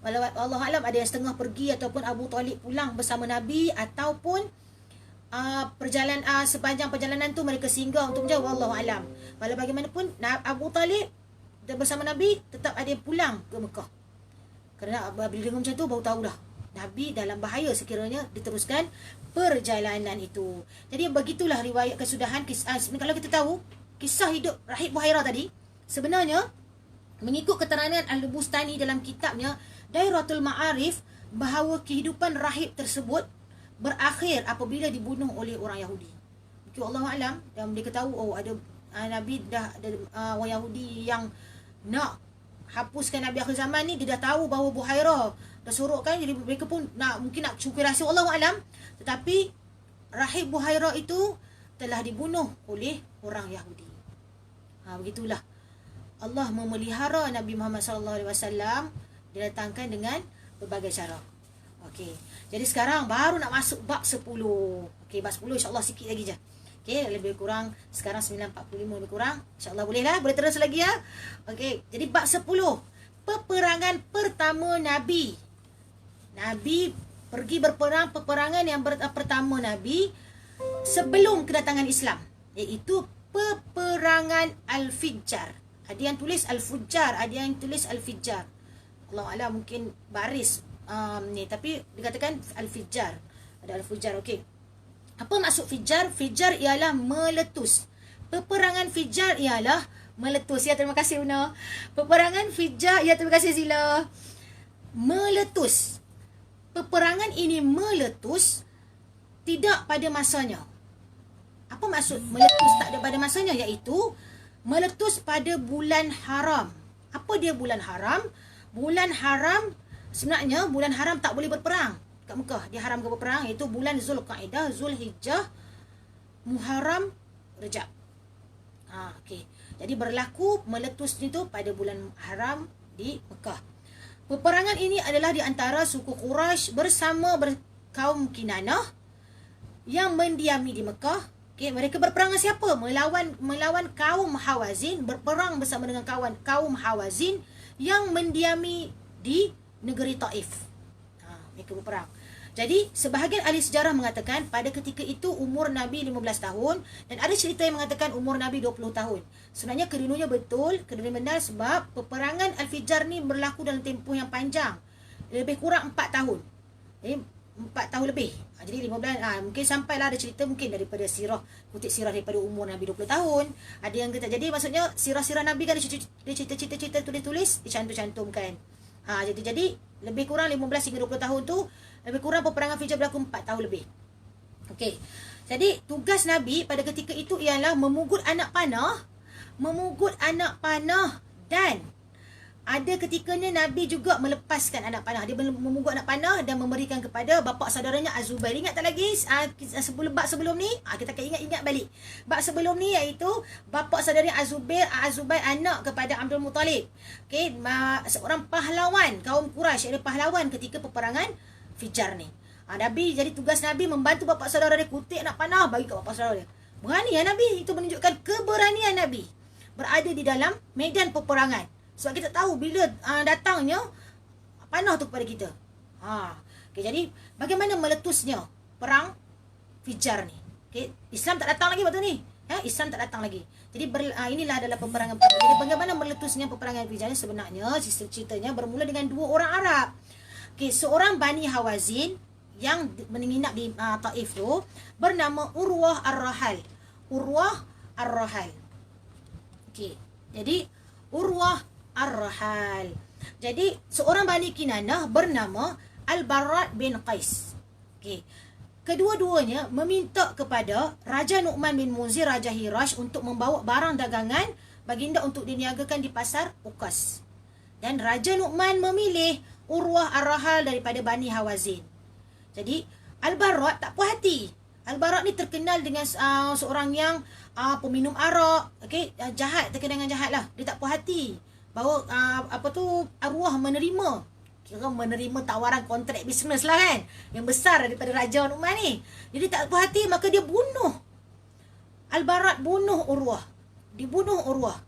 Wallahu alam, ada yang setengah pergi ataupun Abu Talib pulang bersama Nabi, ataupun sepanjang perjalanan tu mereka singgah untuk menjauh, wallahu alam. Walau bagaimanapun Abu Talib dan bersama Nabi tetap ada yang pulang ke Mekah. Kerana bila dengar macam tu baru tahulah Nabi dalam bahaya sekiranya diteruskan perjalanan itu. Jadi begitulah riwayat kesudahan kisah. Kalau kita tahu kisah hidup Rahib Buhairah tadi, sebenarnya mengikut keterangan Al-Bustani dalam kitabnya Dairatul Ma'arif, bahawa kehidupan rahib tersebut berakhir apabila dibunuh oleh orang Yahudi. Mungkin Allah Alam, dan mereka tahu ada Nabi dah ada orang Yahudi yang nak hapuskan Nabi akhir zaman ni, dia dah tahu bahawa Buhairah dah sorokkan, jadi mereka pun mungkin nak cukur rahsia, Allah Alam. Tetapi Rahib Buhairah itu telah dibunuh oleh orang Yahudi. Begitulah Allah memelihara Nabi Muhammad SAW, didatangkan dengan berbagai cara. Okey. Jadi sekarang baru nak masuk bab 10. Okey, bab 10 insya-Allah sikit lagi je. Okey, lebih kurang sekarang 9.45 lebih kurang. Insya-Allah boleh lah, boleh terus lagi ya. Okey, jadi bab 10. Peperangan pertama Nabi. Nabi pergi berperang, peperangan yang pertama Nabi sebelum kedatangan Islam, iaitu peperangan Al-Fijjar. Ada yang tulis Al-Fujjar, ada yang tulis Al-Fijjar. Allah Alam, mungkin baris ni, tapi dikatakan Al-Fijjar. Ada Al-Fujjar. Okey. Apa maksud Fijjar? Fijjar ialah meletus. Peperangan Fijjar ialah meletus. Ya, terima kasih Una. Peperangan Fijjar, ya terima kasih Zila. Meletus. Peperangan ini meletus tidak pada masanya. Apa maksud meletus tak ada pada masanya? Iaitu meletus pada bulan haram. Apa dia bulan haram? Bulan haram, sebenarnya bulan haram tak boleh berperang kat Mekah. Dia haram ke berperang, iaitu bulan Zulqaidah, Zulhijjah, Muharram, Rejab. Okey. Jadi berlaku meletus itu pada bulan haram di Mekah. Peperangan ini adalah di antara suku Quraisy bersama kaum Kinanah yang mendiami di Mekah. Okey, mereka berperang dengan siapa? Melawan kaum Hawazin, berperang bersama dengan kaum Hawazin yang mendiami di negeri Taif. Mereka berperang. Jadi, sebahagian ahli sejarah mengatakan pada ketika itu umur Nabi 15 tahun dan ada cerita yang mengatakan umur Nabi 20 tahun. Sebenarnya kedua-duanya betul, kedua-duanya benar, sebab peperangan Al-Fijjar ni berlaku dalam tempoh yang panjang. Lebih kurang 4 tahun. Jadi, 4 tahun lebih. Jadi 15, mungkin sampailah ada cerita mungkin daripada sirah, kutip sirah daripada umur Nabi 20 tahun. Ada yang kata, jadi maksudnya sirah-sirah Nabi kan dia cerita-cerita tulis-tulis, dicantum-cantumkan. Jadi lebih kurang 15 hingga 20 tahun tu, lebih kurang peperangan Fijjar berlaku 4 tahun lebih. Okey. Jadi tugas Nabi pada ketika itu ialah memugut anak panah dan ada ketikanya Nabi juga melepaskan anak panah. Dia memugut anak panah dan memberikan kepada bapa saudaranya Az-Zubair. Ingat tak lagi bab sebelum ni? Kita akan ingat balik. Bab sebelum ni iaitu bapa saudaranya Az-Zubair anak kepada Abdul Muttalib. Okey, seorang pahlawan kaum Quraisy, ada pahlawan ketika peperangan Fijjar ni. Nabi, jadi tugas Nabi membantu bapa saudara dia kutip anak panah bagi ke bapa saudara dia. Berani Nabi. Itu menunjukkan keberanian Nabi berada di dalam medan peperangan. Sebab kita tahu bila datangnya panah tu kepada kita. Okay, jadi bagaimana meletusnya perang Fijjar ni? Okay, Islam tak datang lagi waktu ni. Islam tak datang lagi. Jadi inilah adalah peperangan pertama. Jadi bagaimana meletusnya peperangan Fijjar ni? Sebenarnya ceritanya bermula dengan dua orang Arab. Okay, seorang Bani Hawazin yang menginap di Taif tu bernama Urwah Ar-Rahal. Okey. Jadi Urwah Ar-Rahal. Jadi seorang Bani Kinanah bernama Al-Barrat bin Qais. Okey. Kedua-duanya meminta kepada Raja Nu'man bin Munzir, Raja Hirash, untuk membawa barang dagangan baginda untuk diniagakan di pasar Uqas. Dan Raja Nu'man memilih Urwah Ar-Rahal daripada Bani Hawazin. Jadi Al-Barrat tak puas hati. Al-Barrat ni terkenal dengan seorang yang peminum arak, okey, jahat, terkenal dengan jahat lah. Dia tak puas hati bahawa Urwah menerima tawaran kontrak bisnes lah kan, yang besar daripada Raja Nu'man ni. Jadi tak puas hati, maka dia bunuh Al-Barrat, dibunuh Urwah.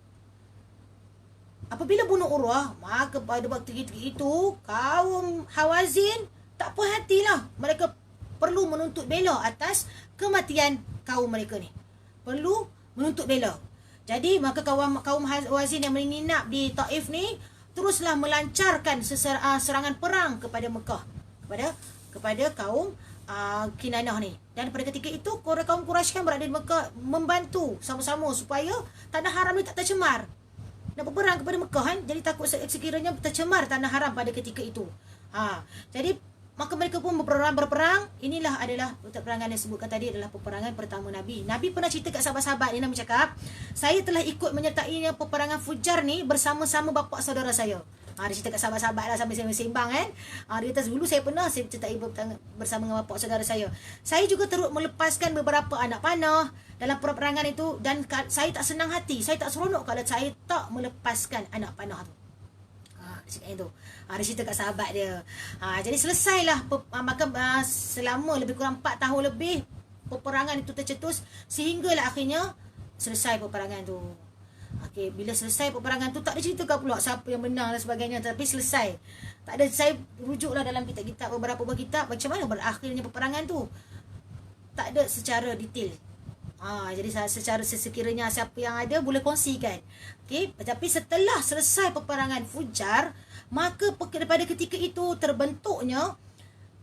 Apabila bunuh Urwah, maka pada waktu itu kaum Hawazin tak puas hatilah. Mereka perlu menuntut bela atas kematian kaum mereka ni. Perlu menuntut bela. Jadi maka kaum Hawazin yang menginap di Taif ni teruslah melancarkan serangan perang kepada Mekah, kepada kaum Kinanah ni. Dan pada ketika itu kaum Quraisy kan berada di Mekah membantu sama-sama supaya tanah haram ni tak tercemar. Nak berperang kepada Mekah kan, jadi takut sekiranya tercemar tanah haram pada ketika itu. Jadi maka mereka pun berperang. Inilah adalah peperangan yang disebutkan tadi adalah peperangan pertama Nabi. Nabi pernah cerita kat sahabat-sahabat ni, Nabi cakap, saya telah ikut menyertainya peperangan Fujar ni bersama-sama bapa saudara saya. Dia cerita kat sahabat-sahabat lah sambil sembang kan. Dia kata dulu saya pernah certai bersama dengan bapa saudara saya. Saya juga turut melepaskan beberapa anak panah dalam peperangan itu, dan saya tak senang hati, saya tak seronok kalau saya tak melepaskan anak panah tu. Itu. Dia cerita kat sahabat dia. Jadi selesailah maka selama lebih kurang 4 tahun lebih peperangan itu tercetus sehinggalah akhirnya selesai peperangan tu. Okey, bila selesai peperangan tu tak ada ceritakan pula siapa yang menang dan sebagainya, tapi selesai. Tak ada, saya rujuklah dalam kitab-kitab beberapa buah kitab macam mana berakhirnya peperangan tu. Tak ada secara detail. Jadi secara sekiranya siapa yang ada boleh kongsikan. Okey, tapi setelah selesai peperangan Fujar, maka pada ketika itu terbentuknya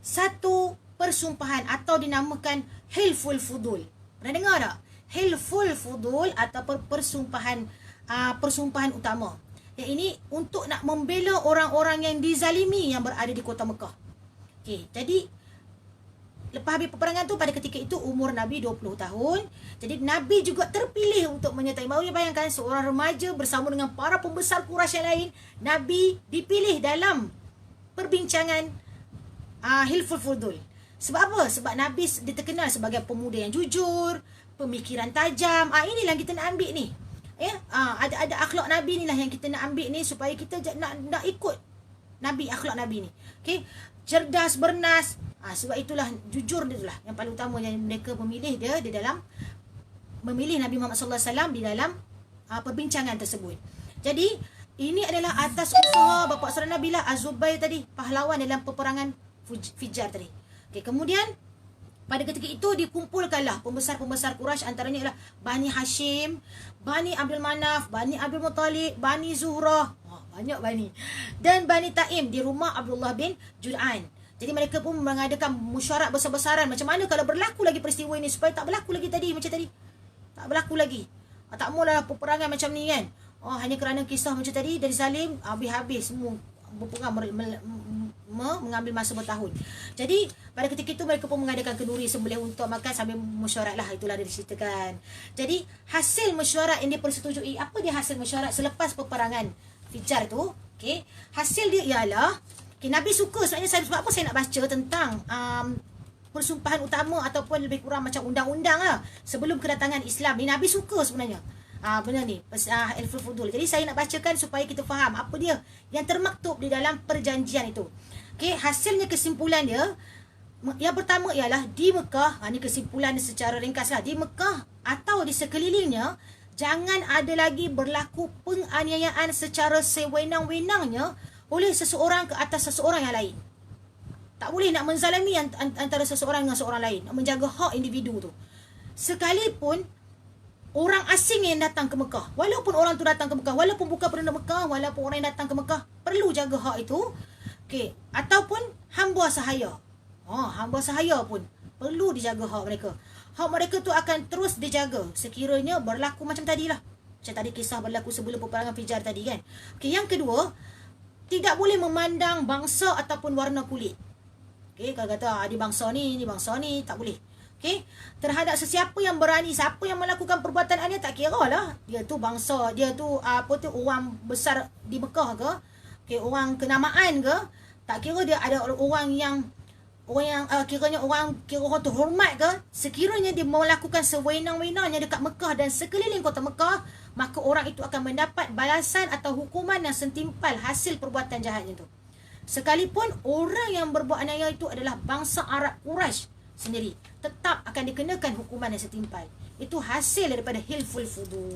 satu persumpahan atau dinamakan Hilful Fudul. Pernah dengar tak? Hilful Fudul atau persumpahan utama. Yang ini untuk nak membela orang-orang yang dizalimi yang berada di kota Mekah. Okey, jadi lepas habis peperangan tu, pada ketika itu umur Nabi 20 tahun. Jadi Nabi juga terpilih untuk menyertai. Baru bayangkan seorang remaja bersama dengan para pembesar Quraisy yang lain, Nabi dipilih dalam perbincangan Hilful Fudul. Sebab apa? Sebab Nabi terkenal sebagai pemuda yang jujur, pemikiran tajam. Inilah yang kita nak ambil ni. Ada akhlak Nabi ni lah yang kita nak ambil ni, supaya kita nak ikut Nabi, akhlak Nabi ni. Okey, cerdas, bernas. Sebab itulah jujur dia itulah yang paling utama yang mereka memilih dia di dalam memilih Nabi Muhammad sallallahu alaihi wasallam di dalam perbincangan tersebut. Jadi ini adalah atas usaha bapa saudara Nabi lah, Az-Zubair tadi, pahlawan dalam peperangan Fujar tadi. Okey, kemudian pada ketika itu dikumpulkanlah pembesar-pembesar Quraisy, antaranya adalah Bani Hashim, Bani Abdul Manaf, Bani Abdul Muttalib, Bani Zuhrah, banyak Bani, dan Bani Taim di rumah Abdullah bin Jud'an. Jadi mereka pun mengadakan mesyuarat besar-besaran macam mana kalau berlaku lagi peristiwa ini, supaya tak berlaku lagi tadi macam tadi. Tak berlaku lagi. Tak maulah peperangan macam ni kan. Hanya kerana kisah macam tadi dari zalim, habis-habis semua berperang mengambil masa bertahun. Jadi pada ketika itu mereka pun mengadakan kenduri sembelih untuk makan sambil mesyuarat lah. Itulah dia diceritakan. Jadi hasil mesyuarat yang dipersetujui. Apa dia hasil mesyuarat selepas peperangan Fujar tu? Okay. Hasil dia ialah, Nabi suka sebenarnya. Sebab apa saya nak baca tentang persumpahan utama ataupun lebih kurang macam undang-undang lah sebelum kedatangan Islam ni. Nabi suka sebenarnya benda ni, Hilful Fudul. Jadi saya nak bacakan supaya kita faham apa dia yang termaktub di dalam perjanjian itu. Okey, hasilnya, kesimpulan dia yang pertama ialah di Mekah, ni kesimpulan secara ringkas lah, di Mekah atau di sekelilingnya jangan ada lagi berlaku penganiayaan secara sewenang-wenangnya oleh seseorang ke atas seseorang yang lain. Tak boleh nak menzalimi antara seseorang dengan seorang lain, nak menjaga hak individu tu. Sekalipun orang asing yang datang ke Mekah, walaupun orang tu datang ke Mekah, walaupun bukan penduduk Mekah, walaupun orang yang datang ke Mekah, perlu jaga hak itu. Okey, ataupun hamba sahaya. Hamba sahaya pun perlu dijaga hak mereka. Hak mereka tu akan terus dijaga sekiranya berlaku macam tadilah. Macam tadi kisah berlaku sebelum peperangan Fujar tadi kan. Okey, yang kedua, tidak boleh memandang bangsa ataupun warna kulit. Okey, kalau kata dia bangsa ni tak boleh. Okey, terhadap sesiapa yang berani, siapa yang melakukan perbuatan aneh, tak kira lah dia tu bangsa, dia tu orang besar di Mekah ke, okey, orang kenamaan ke, tak kira dia ada orang yang kiranya orang tu hormat ke, sekiranya dia melakukan sewenang-wenangnya dekat Mekah dan sekeliling kota Mekah, maka orang itu akan mendapat balasan atau hukuman yang setimpal hasil perbuatan jahatnya tu. Sekalipun orang yang berbuat aniaya itu adalah bangsa Arab Quraisy sendiri, tetap akan dikenakan hukuman yang setimpal. Itu hasil daripada Hilful Fudul.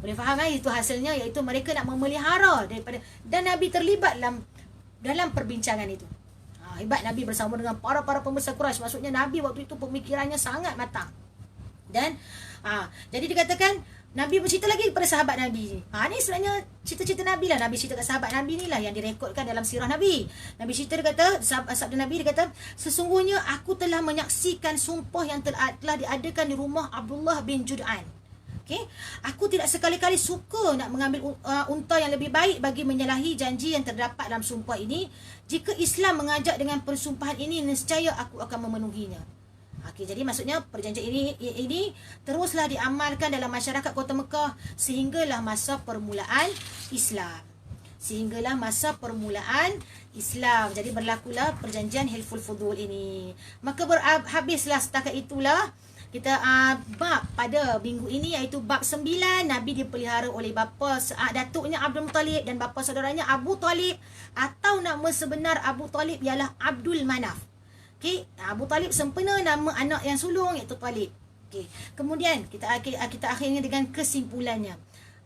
Boleh faham kan? Itu hasilnya, iaitu mereka nak memelihara daripada, dan Nabi terlibat dalam perbincangan itu. Hebat Nabi bersama dengan para pembesar Quraisy. Maksudnya Nabi waktu itu pemikirannya sangat matang. Dan jadi dikatakan Nabi bercerita lagi kepada sahabat Nabi. Ni sebenarnya cerita-cerita Nabi lah. Nabi cerita kat sahabat Nabi ni lah yang direkodkan dalam sirah Nabi. Nabi cerita, dia kata, sabda Nabi dia kata, sesungguhnya aku telah menyaksikan sumpah yang telah diadakan di rumah Abdullah bin Jud'an. Okay? Aku tidak sekali-kali suka nak mengambil unta yang lebih baik bagi menyalahi janji yang terdapat dalam sumpah ini. Jika Islam mengajak dengan persumpahan ini, nescaya aku akan memenuhinya. Okey, jadi maksudnya perjanjian ini teruslah diamalkan dalam masyarakat Kota Mekah sehinggalah masa permulaan Islam. Jadi berlakulah perjanjian Hilful Fudul ini. Maka habislah setakat itulah kita bab pada minggu ini, iaitu bab 9. Nabi dipelihara oleh bapa datuknya Abdul Muttalib dan bapa saudaranya Abu Talib, atau nama sebenar Abu Talib ialah Abdul Manaf. Okay, Abu Talib sempena nama anak yang sulung iaitu Talib. Okay. Kemudian kita akhirnya dengan kesimpulannya.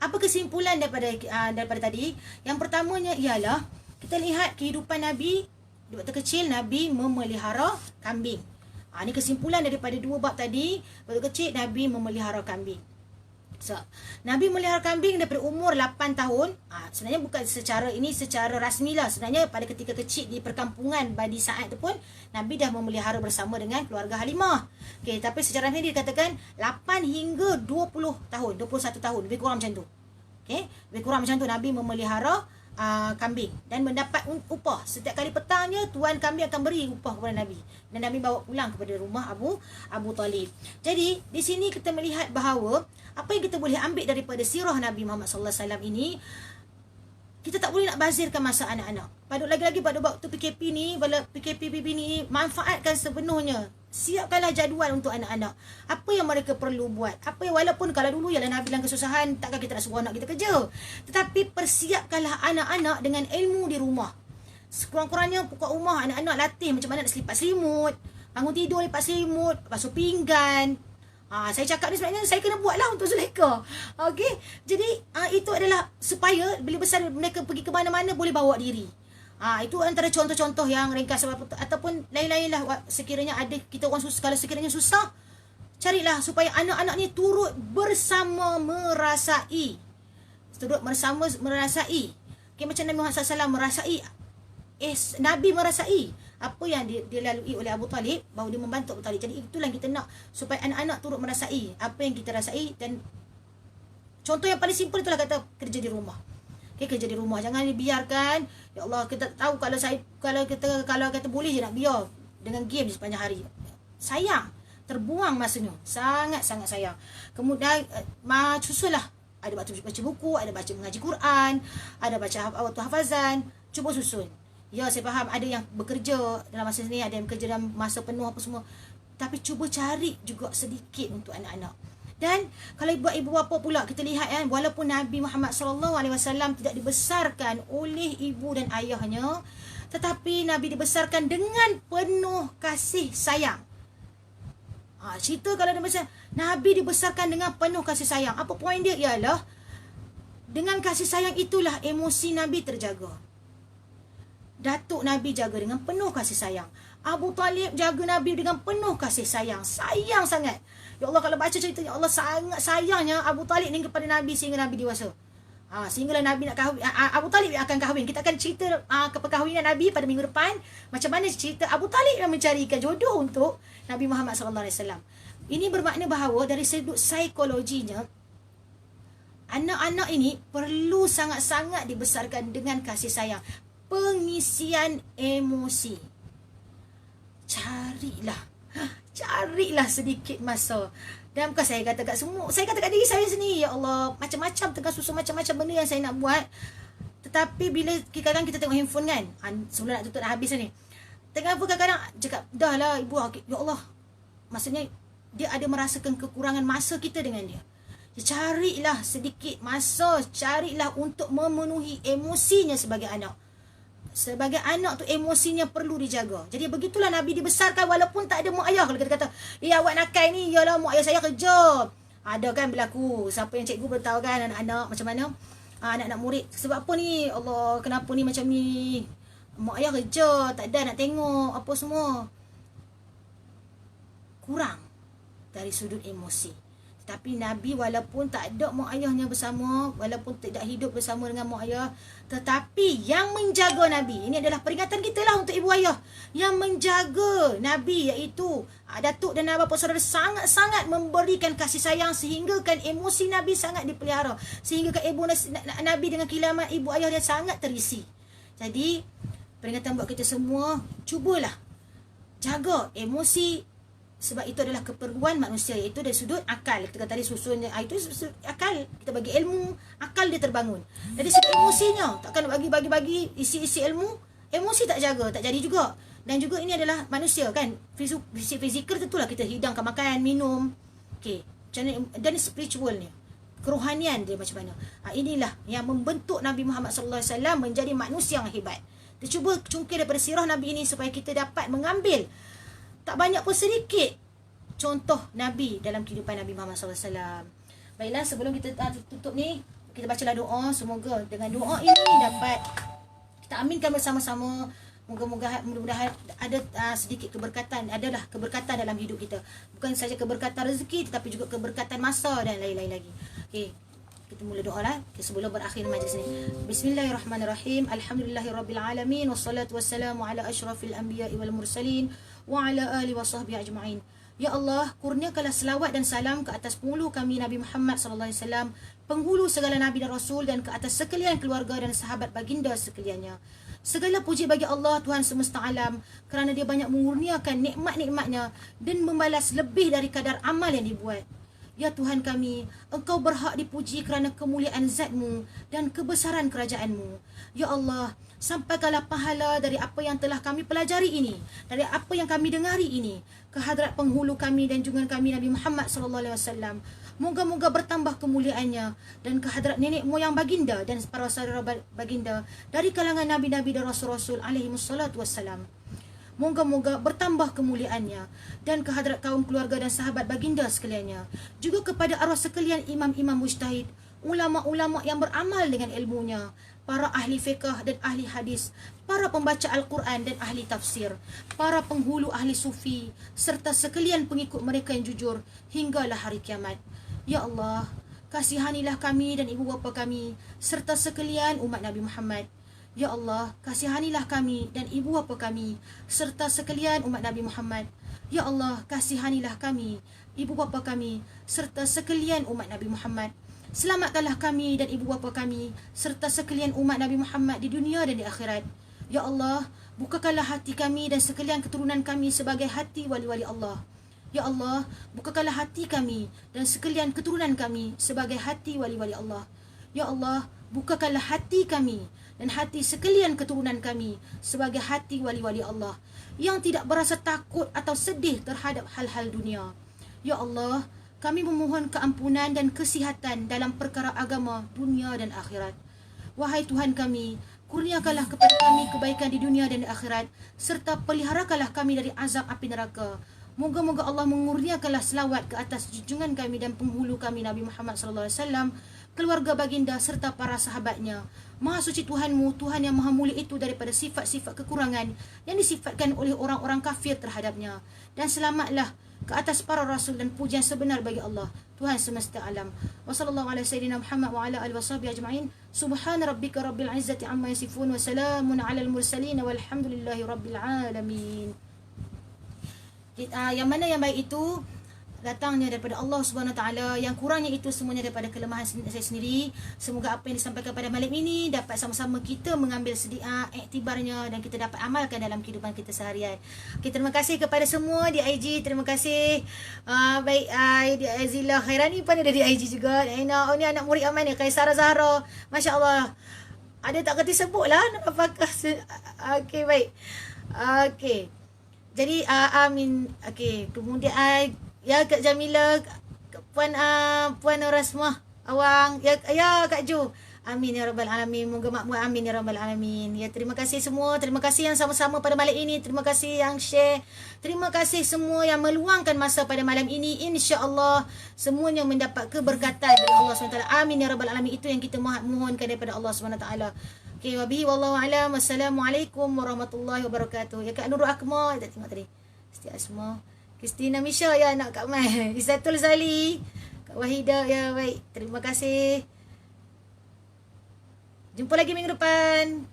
Apa kesimpulan daripada tadi? Yang pertamanya ialah kita lihat kehidupan Nabi di waktu kecil. Nabi memelihara kambing. Ini kesimpulan daripada 2 bab tadi. Waktu kecil Nabi memelihara kambing. So, Nabi melihara kambing daripada umur 8 tahun. Sebenarnya bukan secara rasmi lah. Sebenarnya pada ketika kecil di perkampungan Bani Sa'ad tu pun Nabi dah memelihara bersama dengan keluarga Halimah. Okay, tapi secara rasmi dikatakan 8 hingga 20 tahun, 21 tahun, lebih kurang macam tu. Okay, lebih kurang macam tu Nabi memelihara kambing dan mendapat upah. Setiap kali petangnya tuan kambing akan beri upah kepada Nabi, dan Nabi bawa pulang kepada rumah Abu Talib. Jadi di sini kita melihat bahawa apa yang kita boleh ambil daripada sirah Nabi Muhammad sallallahu alaihi wasallam ini, kita tak boleh nak bazirkan masa anak-anak. Lagi-lagi pada waktu PKP ni, PKP ni, manfaatkan sepenuhnya. Siapkanlah jadual untuk anak-anak. Apa yang mereka perlu buat. Walaupun kalau dulu ialah Nabi dalam kesusahan, takkan kita nak suruh anak kita kerja. Tetapi persiapkanlah anak-anak dengan ilmu di rumah. Sekurang-kurangnya pokok rumah anak-anak latih macam mana nak selipat selimut, bangun tidur lipat selimut, basuh pinggan. Saya cakap ni sebenarnya saya kena buat lah untuk Zulaikha. Okey. Jadi itu adalah supaya bila besar mereka pergi ke mana-mana boleh bawa diri. Itu antara contoh-contoh yang ringkas. Ataupun lain-lain lah sekiranya ada kita orang susah. Kalau sekiranya susah, carilah supaya anak-anak ni turut bersama merasai. Okay, macam Nabi Muhammad SAW merasai. Nabi merasai apa yang dilalui oleh Abu Talib, bahawa dia membantu Abu Talib. Jadi itulah yang kita nak, supaya anak-anak turut merasai apa yang kita rasai. Dan contoh yang paling simple itulah kata kerja di rumah. Okay, kerja di rumah jangan dibiarkan. Ya Allah, kita tahu kalau kata boleh je nak biar dengan game sepanjang hari. Sayang, terbuang masanya. Sangat-sangat sayang. Kemudian susunlah. Ada baca buku, ada baca mengaji Quran, ada baca waktu hafazan. Cuba susun. Ya, saya faham ada yang bekerja dalam masa ni, ada yang bekerja dalam masa penuh apa semua. Tapi cuba cari juga sedikit untuk anak-anak. Dan kalau buat ibu bapa pula, kita lihat walaupun Nabi Muhammad SAW tidak dibesarkan oleh ibu dan ayahnya, tetapi Nabi dibesarkan dengan penuh kasih sayang. Cerita kalau Nabi dibesarkan dengan penuh kasih sayang. Apa poin dia ialah, dengan kasih sayang itulah emosi Nabi terjaga. Datuk Nabi jaga dengan penuh kasih sayang. Abu Talib jaga Nabi dengan penuh kasih sayang. Sayang sangat. Ya Allah, kalau baca cerita, ya Allah, sangat sayangnya Abu Talib ni kepada Nabi sehingga Nabi dewasa. Sehinggalah Nabi nak kahwin. Abu Talib yang akan kahwin. Kita akan cerita keperkahwinan Nabi pada minggu depan. Macam mana cerita Abu Talib yang mencarikan jodoh untuk Nabi Muhammad SAW. Ini bermakna bahawa dari sudut psikologinya, anak-anak ini perlu sangat-sangat dibesarkan dengan kasih sayang. Pengisian emosi. Carilah sedikit masa. Dan bukan saya kata kat semua, saya kata kat diri saya sendiri, ya Allah, macam-macam tengah susun macam-macam benda yang saya nak buat. Tetapi bila kadang-kadang kita tengok handphone kan, sebelum nak tutup dah habis ni, tengah apa kadang-kadang cakap, dah lah ibu, ya Allah, maksudnya dia ada merasakan kekurangan masa kita dengan dia. Carilah sedikit masa, carilah untuk memenuhi emosinya sebagai anak. Sebagai anak tu emosinya perlu dijaga. Jadi begitulah Nabi dibesarkan walaupun tak ada mak ayah. Kalau kita kata, awak nakal ni, yalah mak ayah saya kerja. Ada kan berlaku. Siapa yang cikgu beritahu kan anak-anak macam mana, anak-anak murid. Sebab apa ni? Allah, kenapa ni macam ni? mak ayah kerja, tak ada nak tengok apa semua. Kurang dari sudut emosi. Tapi Nabi walaupun tak ada mak ayahnya bersama, walaupun tidak hidup bersama dengan mak ayah, tetapi yang menjaga Nabi, ini adalah peringatan kita lah untuk ibu ayah, yang menjaga Nabi iaitu datuk dan bapa saudara sangat-sangat memberikan kasih sayang sehingga kan emosi Nabi sangat dipelihara, sehingga kan ibu Nabi dengan kelamat ibu ayah dia sangat terisi. Jadi peringatan buat kita semua, cubalah jaga emosi. Sebab itu adalah keperluan manusia, iaitu dari sudut akal. Kita kata tadi susunnya, itu akal. Kita bagi ilmu, akal dia terbangun. Dari sudut emosinya, takkan bagi isi ilmu, emosi tak jaga, tak jadi juga. Dan juga ini adalah manusia kan, fizikal tentulah kita hidangkan makan, minum. Okey, dan spiritualnya, kerohanian dia macam mana. Inilah yang membentuk Nabi Muhammad SAW menjadi manusia yang hebat. Kita cuba cungkil daripada sirah Nabi ini supaya kita dapat mengambil tak banyak pun sedikit contoh Nabi dalam kehidupan Nabi Muhammad SAW. Baiklah, sebelum kita tutup ni, kita bacalah doa. Semoga dengan doa ini dapat kita aminkan bersama-sama. Mudah-mudahan ada sedikit keberkatan, adalah keberkatan dalam hidup kita. Bukan saja keberkatan rezeki, tetapi juga keberkatan masa dan lain-lain lagi. Okey, kita mula doa lah sebelum berakhir majlis ni. Bismillahirrahmanirrahim. Alhamdulillahirrabbilalamin. Wassalatu wassalamu ala ashrafil anbiya'i wal mursalin wa ala alihi wa sahbihi ajma'in. Ya Allah, kurniakanlah selawat dan salam ke atas penghulu kami Nabi Muhammad SAW, penghulu segala Nabi dan Rasul, dan ke atas sekalian keluarga dan sahabat baginda sekaliannya. Segala puji bagi Allah Tuhan semesta alam, kerana dia banyak mengurniakan nikmat-nikmatnya dan membalas lebih dari kadar amal yang dibuat. Ya Tuhan kami, Engkau berhak dipuji kerana kemuliaan zat-Mu dan kebesaran kerajaan-Mu. Ya Allah, sampaikanlah pahala dari apa yang telah kami pelajari ini, dari apa yang kami dengari ini, ke hadrat penghulu kami dan junjungan kami Nabi Muhammad SAW. Moga-moga bertambah kemuliaannya, dan ke hadrat nenek moyang baginda dan para saudara baginda dari kalangan Nabi-Nabi dan Rasul-Rasul alaihimussalatu wassalam. Moga-moga bertambah kemuliaannya, dan ke hadrat kaum keluarga dan sahabat baginda sekaliannya. Juga kepada arwah sekalian imam-imam mujtahid, ulama-ulama yang beramal dengan ilmunya, para ahli fiqh dan ahli hadis, para pembaca Al-Quran dan ahli tafsir, para penghulu ahli sufi, serta sekalian pengikut mereka yang jujur hinggalah hari kiamat. Ya Allah, kasihanilah kami dan ibu bapa kami, serta sekalian umat Nabi Muhammad. Ya Allah, kasihanilah kami dan ibu bapa kami, serta sekalian umat Nabi Muhammad. Ya Allah, kasihanilah kami, ibu bapa kami, serta sekalian umat Nabi Muhammad. Selamatkanlah kami dan ibu bapa kami, serta sekalian umat Nabi Muhammad di dunia dan di akhirat. Ya Allah, bukakanlah hati kami dan sekalian keturunan kami sebagai hati wali-wali Allah. Ya Allah, bukakanlah hati kami dan sekalian keturunan kami sebagai hati wali-wali Allah. Ya Allah, bukakanlah hati kami dan hati sekalian keturunan kami sebagai hati wali-wali Allah yang tidak berasa takut atau sedih terhadap hal-hal dunia. Ya Allah, kami memohon keampunan dan kesihatan dalam perkara agama, dunia dan akhirat. Wahai Tuhan kami, kurniakanlah kepada kami kebaikan di dunia dan di akhirat, serta peliharakanlah kami dari azab api neraka. Moga-moga Allah mengurniakanlah selawat ke atas junjungan kami dan penghulu kami Nabi Muhammad SAW, keluarga baginda serta para sahabatnya. Maha suci Tuhanmu, Tuhan yang maha mulia itu daripada sifat-sifat kekurangan yang disifatkan oleh orang-orang kafir terhadapnya. Dan selamatlah ke atas para rasul dan pujian sebenar bagi Allah, Tuhan semesta alam. Wa sallallahu ala sayyidina Muhammad wa ala alihi washabihi ajma'in. Subhana rabbika rabbil izzati amma yasifun wa salamun ala al mursalin walhamdulillahi rabbil alamin. Yang mana yang baik itu datangnya daripada Allah Subhanahu Wa Taala, yang kurangnya itu semuanya daripada kelemahan saya sendiri. Semoga apa yang disampaikan pada malam ini dapat sama-sama kita mengambil iktibarnya dan kita dapat amalkan dalam kehidupan kita seharian. Okay, terima kasih kepada semua di IG. Terima kasih. Baik, di Azila Khairani pun ada di IG juga. Ni anak murid Aman ni, Kaisara Zahra. Masya Allah. Ada tak kerti sebut lah. Apakah? Okay, baik. Okay. Jadi amin. Okey, kemudian ya Kak Jamila, Puan Rasmah Awang, ya Kak Jo. Amin ya rabbal alamin. Moga makbul, amin ya rabbal alamin. Ya, terima kasih semua. Terima kasih yang sama-sama pada malam ini. Terima kasih yang share. Terima kasih semua yang meluangkan masa pada malam ini. Insya-Allah semuanya mendapat keberkatan dari Allah SWT. Amin ya rabbal alamin. Itu yang kita mohonkan daripada Allah SWT. Okey, wabihi wallahu alam. Wassalamualaikum warahmatullahi wabarakatuh. Ya Kak Nurul Akmal, tak tengok tadi. Siti Asma. Kristina Misha, ya anak Kak Mai. Izatul Zali. Kak Wahida, ya baik. Terima kasih. Jumpa lagi minggu depan.